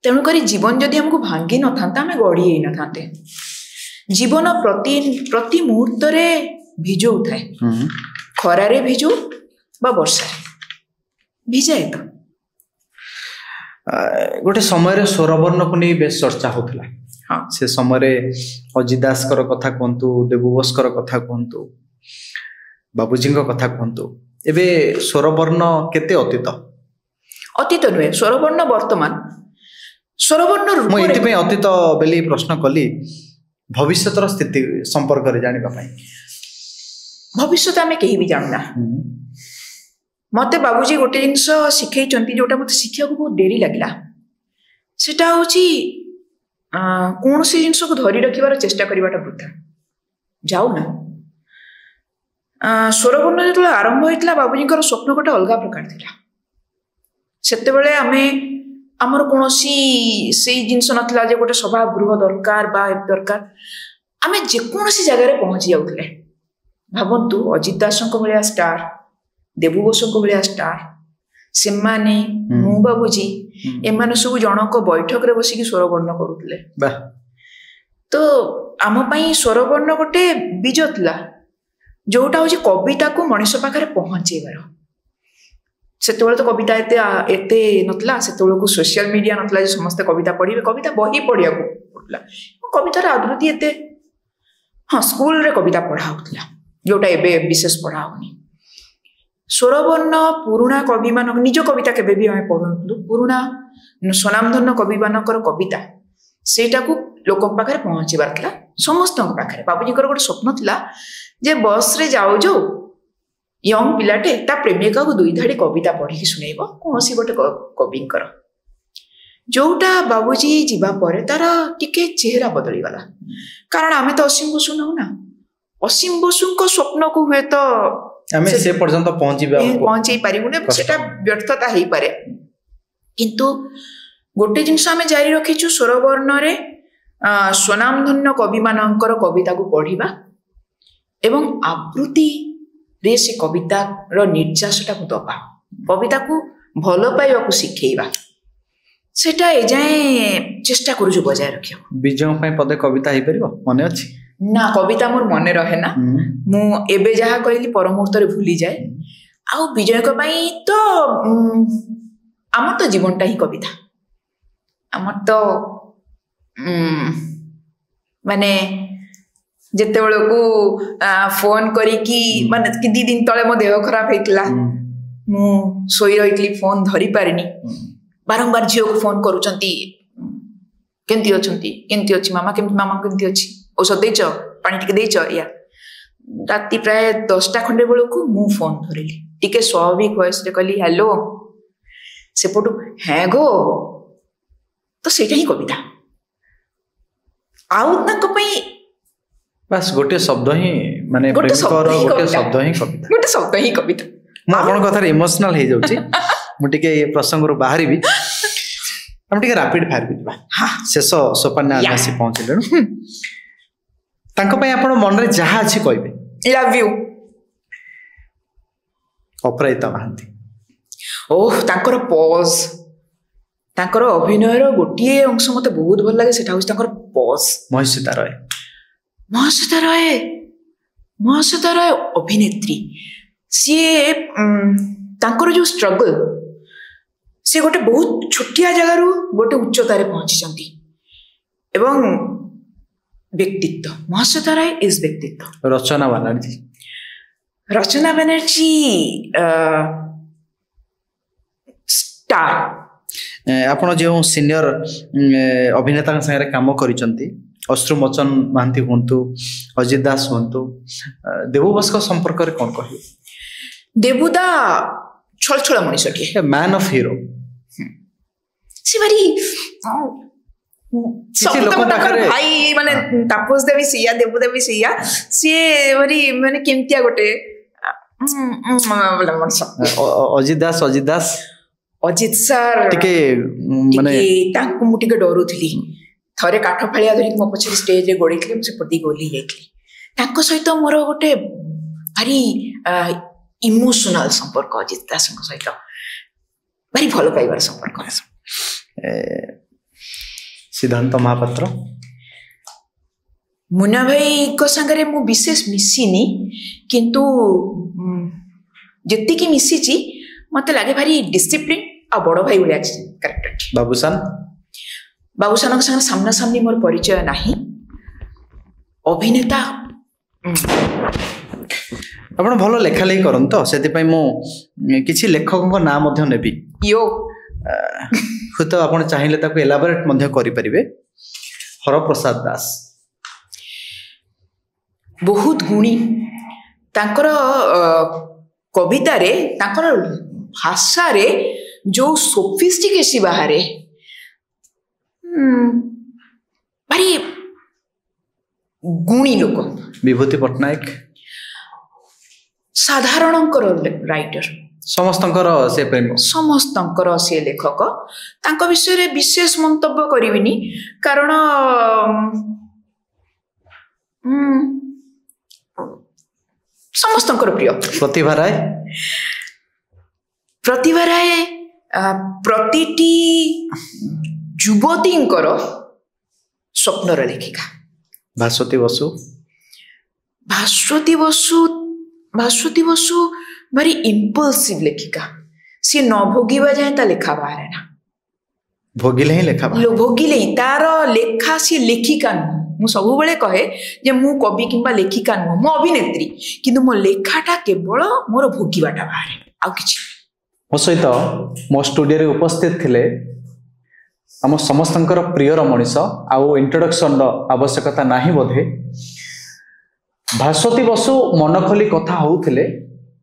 ତେଣୁକରି ଜୀବନ ଯଦି ଆମକୁ ଭାଙ୍ଗି ନଥାନ୍ତା ଆମେ ଗଢ଼ି ହେଇନଥାନ୍ତେ। ଜୀବନ ପ୍ରତି ମୁହୂର୍ତ୍ତରେ ଭିଜଉଥାଏ, ଖରାରେ ଭିଜୁ ବା ବର୍ଷାରେ ଭିଜାଏ। ତ ଗୋଟେ ସମୟରେ ସ୍ୱରବର୍ଣ୍ଣକୁ ନେଇ ବେଶ ଚର୍ଚ୍ଚା ହଉଥିଲା। ସେ ସମୟରେ ଅଜିତ ଦାସଙ୍କର କଥା କୁହନ୍ତୁ, ଦେବୁ ବୋଷଙ୍କର କଥା କୁହନ୍ତୁ, ବାବୁଜୀଙ୍କ କଥା କୁହନ୍ତୁ, ଏବେ ସ୍ୱରବର୍ଣ୍ଣ କେତେ ଅତୀତ? ଅତୀତ ନୁହେଁ, ସ୍ୱରବର୍ଣ୍ଣ ବର୍ତ୍ତମାନ। ସ୍ୱରବର୍ଣ୍ଣ ମୁଁ ଏଥିପାଇଁ ଅତୀତ ବୋଲି ପ୍ରଶ୍ନ କଲି, ଭବିଷ୍ୟତର ସ୍ଥିତି ସମ୍ପର୍କରେ ଜାଣିବା ପାଇଁ। ଭବିଷ୍ୟତ ଆମେ କେହି ବି ଜାଣୁନା। ମତେ ବାବୁଜୀ ଗୋଟେ ଜିନିଷ ଶିଖେଇଛନ୍ତି ଯୋଉଟା ମତେ ଶିଖିବାକୁ ବହୁତ ଡେରି ଲାଗିଲା। ସେଟା ହଉଛି କୌଣସି ଜିନିଷକୁ ଧରି ରଖିବାର ଚେଷ୍ଟା କରିବାଟା ବୃଥା। ଯାଉନା। ସ୍ୱରବର୍ଣ୍ଣ ଯେତେବେଳେ ଆରମ୍ଭ ହେଇଥିଲା ବାବୁଜୀଙ୍କର ସ୍ୱପ୍ନ ଗୋଟେ ଅଲଗା ପ୍ରକାର ଥିଲା। ସେତେବେଳେ ଆମର କୌଣସି ସେଇ ଜିନିଷ ନଥିଲା ଯେ ଗୋଟେ ସଭାଗୃହ ଦରକାର ବା ଦରକାର। ଆମେ ଯେକୌଣସି ଜାଗାରେ ପହଞ୍ଚି ଯାଉଥିଲେ। ଭାବନ୍ତୁ, ଅଜିତ ଦାସଙ୍କ ଭଳିଆ ଷ୍ଟାର, ଦେବୁ ବୋଷଙ୍କ ଭଳିଆ ଷ୍ଟାର, ସେମାନେ, ମୁଁ, ବାବୁଜୀ, ଏମାନେ ସବୁ ଜଣଙ୍କ ବୈଠକରେ ବସିକି ସ୍ୱରବର୍ଣ୍ଣ କରୁଥିଲେ। ତ ଆମ ପାଇଁ ସ୍ୱରବର୍ଣ୍ଣ ଗୋଟେ ବୀଜ ଥିଲା, ଯୋଉଟା ହଉଛି କବିତାକୁ ମଣିଷ ପାଖରେ ପହଞ୍ଚେଇବାର। ସେତେବେଳେ ତ କବିତା ଏତେ ନଥିଲା, ସେତେବେଳକୁ ସୋସିଆଲ ମିଡିଆ ନଥିଲା ଯେ ସମସ୍ତେ କବିତା ପଢିବେ। କବିତା ବହି ପଢିବାକୁ ପଡୁଥିଲା। କବିତାର ଆଦୃତି ଏତେ, ହଁ, ସ୍କୁଲରେ କବିତା ପଢା ହଉଥିଲା, ଯୋଉଟା ଏବେ ବିଶେଷ ପଢା ହଉନି। ସ୍ୱରବର୍ଣ୍ଣ ପୁରୁଣା କବିମାନଙ୍କ ନିଜ କବିତା କେବେ ବି ଆମେ ପଢୁନଥିଲୁ। ପୁରୁଣା ସ୍ୱନାମଧନ୍ୟ କବିମାନଙ୍କର କବିତା ସେଇଟାକୁ ଲୋକଙ୍କ ପାଖରେ ପହଞ୍ଚିବାର ଥିଲା, ସମସ୍ତଙ୍କ ପାଖରେ। ବାବୁଜୀଙ୍କର ଗୋଟେ ସ୍ୱପ୍ନ ଥିଲା ଯେ ବସରେ ଯାଉ ୟଙ୍ଗ ପିଲାଟେ ତା ପ୍ରେମିକାକୁ 2 ଧାଡ଼ି କବିତା ପଢିକି ଶୁଣେଇବ କୌଣସି ଗୋଟେ କବିଙ୍କର। ଯୋଉଟା ବାବୁଜୀ ଯିବା ପରେ ତାର ଟିକେ ଚେହେରା ବଦଳିଗଲା। କାରଣ ଆମେ ତ ଅସୀମ ବସୁ ନାହୁଁ ନା। ଅସୀମ ବସୁଙ୍କ ସ୍ୱପ୍ନକୁ ହୁଏତ ଆମେ ସେ ପର୍ଯ୍ୟନ୍ତ ପହଞ୍ଚେଇ ପାରିବୁନି, ସେଟା ବ୍ୟର୍ଥତା ହେଇପାରେ। କିନ୍ତୁ ଗୋଟେ ଜିନିଷ ଆମେ ଜାରି ରଖିଛୁ, ସ୍ୱରବର୍ଣ୍ଣରେ ସ୍ୱନାମଧନ୍ୟ କବିମାନଙ୍କର କବିତାକୁ ପଢିବା ଏବଂ ଆବୃତ୍ତିରେ ସେ କବିତାର ନିର୍ଯାସଟାକୁ ଦବା, କବିତାକୁ ଭଲ ପାଇବାକୁ ଶିଖେଇବା। ସେଟା ଏଯାଏଁ ଚେଷ୍ଟା କରୁଛୁ ବଜାୟ ରଖିବାକୁ। ବିଜୟ ପାଇଁ ପଦେ କବିତା ହେଇପାରିବ? ମନେ ଅଛି ନା, କବିତା ମୋର ମନେ ରହେ ନା। ମୁଁ ଏବେ ଯାହା କହିଲି ପର ମୁହୂର୍ତ୍ତରେ ଭୁଲିଯାଏ। ଆଉ ବିଜୟଙ୍କ ପାଇଁ ତ ଆମର ତ ଜୀବନଟା ହିଁ କବିତା। ଆମର ତ ମାନେ ଯେତେବେଳକୁ ଫୋନ କରିକି, ମାନେ 2 ଦିନ ତଳେ ମୋ ଦେହ ଖରାପ ହେଇଥିଲା, ମୁଁ ଶୋଇ ରହିଥିଲି, ଫୋନ ଧରି ପାରିନି। ବାରମ୍ବାର ଝିଅକୁ ଫୋନ କରୁଛନ୍ତି, କେମିତି ଅଛନ୍ତି, କେମିତି ଅଛି ମାମା, କେମିତି ଅଛି, ଔଷଧ ଦେଇଛ, ପାଣି ଟିକେ ଦେଇଛ। ରାତି ପ୍ରାୟ 10ଟା ଖଣ୍ଡେ ବେଳକୁ ମୁଁ ଫୋନ ଧରିଲି, ଟିକେ ସ୍ୱାଭାବିକ ଭଏସରେ କହିଲି ହ୍ୟାଲୋ। ସେପଟୁ ହ୍ୟାঁ ଗୋ। ତ ସେଇଟା ହିଁ କବିତା। ଆଉ ତାଙ୍କ ପାଇଁ ବାସ୍ ଗୋଟେ ଶବ୍ଦ ହିଁ, ମାନେ ଗୋଟେ ଶବ୍ଦ ହିଁ କବିତା। ମୁଁ ଆପଣଙ୍କ କଥାରେ ଇମୋସନାଲ ହେଇଯାଉଛି। ମୁଁ ଟିକେ ଏ ପ୍ରସଙ୍ଗରୁ ବାହାରିବି, ଆମେ ଟିକେ ରାପିଡ ଫାୟାର ଯିବା। ଶେଷ ସୋପାନରେ ଆମେ ଆସି ପହଞ୍ଚିଲେଣି। ତାଙ୍କ ପାଇଁ ଆପଣ ମନରେ ଯାହା ଅଛି କହିବେ। Love you. अपराजिता महांती ओह तांकर पॉज तांकर अभिनयर गोटे अंश मते बहुत भल लगे सेटा होछि तांकर पॉज महिषिता रॉय महाश्वेता राय अभिनेत्री सी तांकर जो स्ट्रगल सी गोटे बहुत छोटिया जगार गोटे उच्चतार पहुंची एवं व्यक्तित्व महाश्वेता राय इज व्यक्तित्व रचना बनर्जी स्टार आपण जो सीनियर अभिनेता संगे काम करिसंती अश्रुमोचन महांती हुंतु अजित दास हुंतु देवुदास को संपर्क रे कोन कहि देवुदा छलछल मनीषटी मैन ऑफ हीरो सी भारी भाई माने तापस देवी सिया देवुदा भी सिया सी भारी माने केमतिया गोटे अजित सर टिके माने तांको मु टिके डरुथली थरे काठ फालिया धरिक मो पछे स्टेज रे गोड़ीथली मु से पदी गोली जाइथली तांको सहित मोर गोटे भारी इमोशनल संपर्क अजित दास सहित भारी भलो पाइबार संपर्क सिद्धांत महापात्र मुन्ना भाई को संगरे मु विशेष मिसिनी किंतु जत्ती की मिसिची मते लागे भारी डिसिप्लिन आ बड़ो भाई बोले कैरेक्टर बाबूसान के संगे सामना सामनी मोर परिचय नाही अभिनेता आपण भलो लेखा लेखी करन तो सेति पई मो किछि लेखकक नाम मध्ये नेबी यो तो आपण चाहिले ताको एलाबोरेट मध्ये करि परिबे हरप्रसाद दास बहुत गुणी तांकर कविता रे तांकर भाषा रे जो सोफिस्टिकेसी बाहरे भारी गुणी लोक विभूति पटनायक साधारणकर राइटर समस्तंकर से प्रेम समस्तंकर से लेखक तांको विषय रे विशेष मंतव्य करिविनी कारण समस्तंकर प्रिय प्रतिभा राय प्रतिटी युवतींकर स्वप्नर लेखिका भास्वती बसु भारी इम्पल्सिव लेखिका सी न भोगिबा जाए ता लेखा बाहर ना भोगिले ही लेखा भोगिले तार लेखा सी लेखिका नु मु सब बेले कहे जे मु कवि किंबा लेखिका नु मु अभिनेत्री किंतु मो लेखाटा केवल मोर भोगिबाटा बाहर आ किछि मो सहित मो स्टूडियो रे उपस्थित थिले आम समस्तंकर प्रियर मनीष आउ इंट्रोडक्शन आवश्यकता नाही बोधे भास्वती बसु मन खोली कथा होउथिले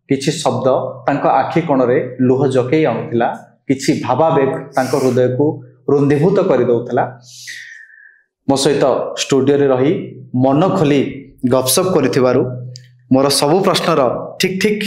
किछि शब्द तांको आखि कोणरे लुह जकेई आनुथिला किछि भावावेग तांको हृदय को रुंधीभूत कर दउथला मो सहित स्टूडियो रे रही मन खोली गपसप करिथिबारु मोर सबु प्रश्नर ठीक ठीक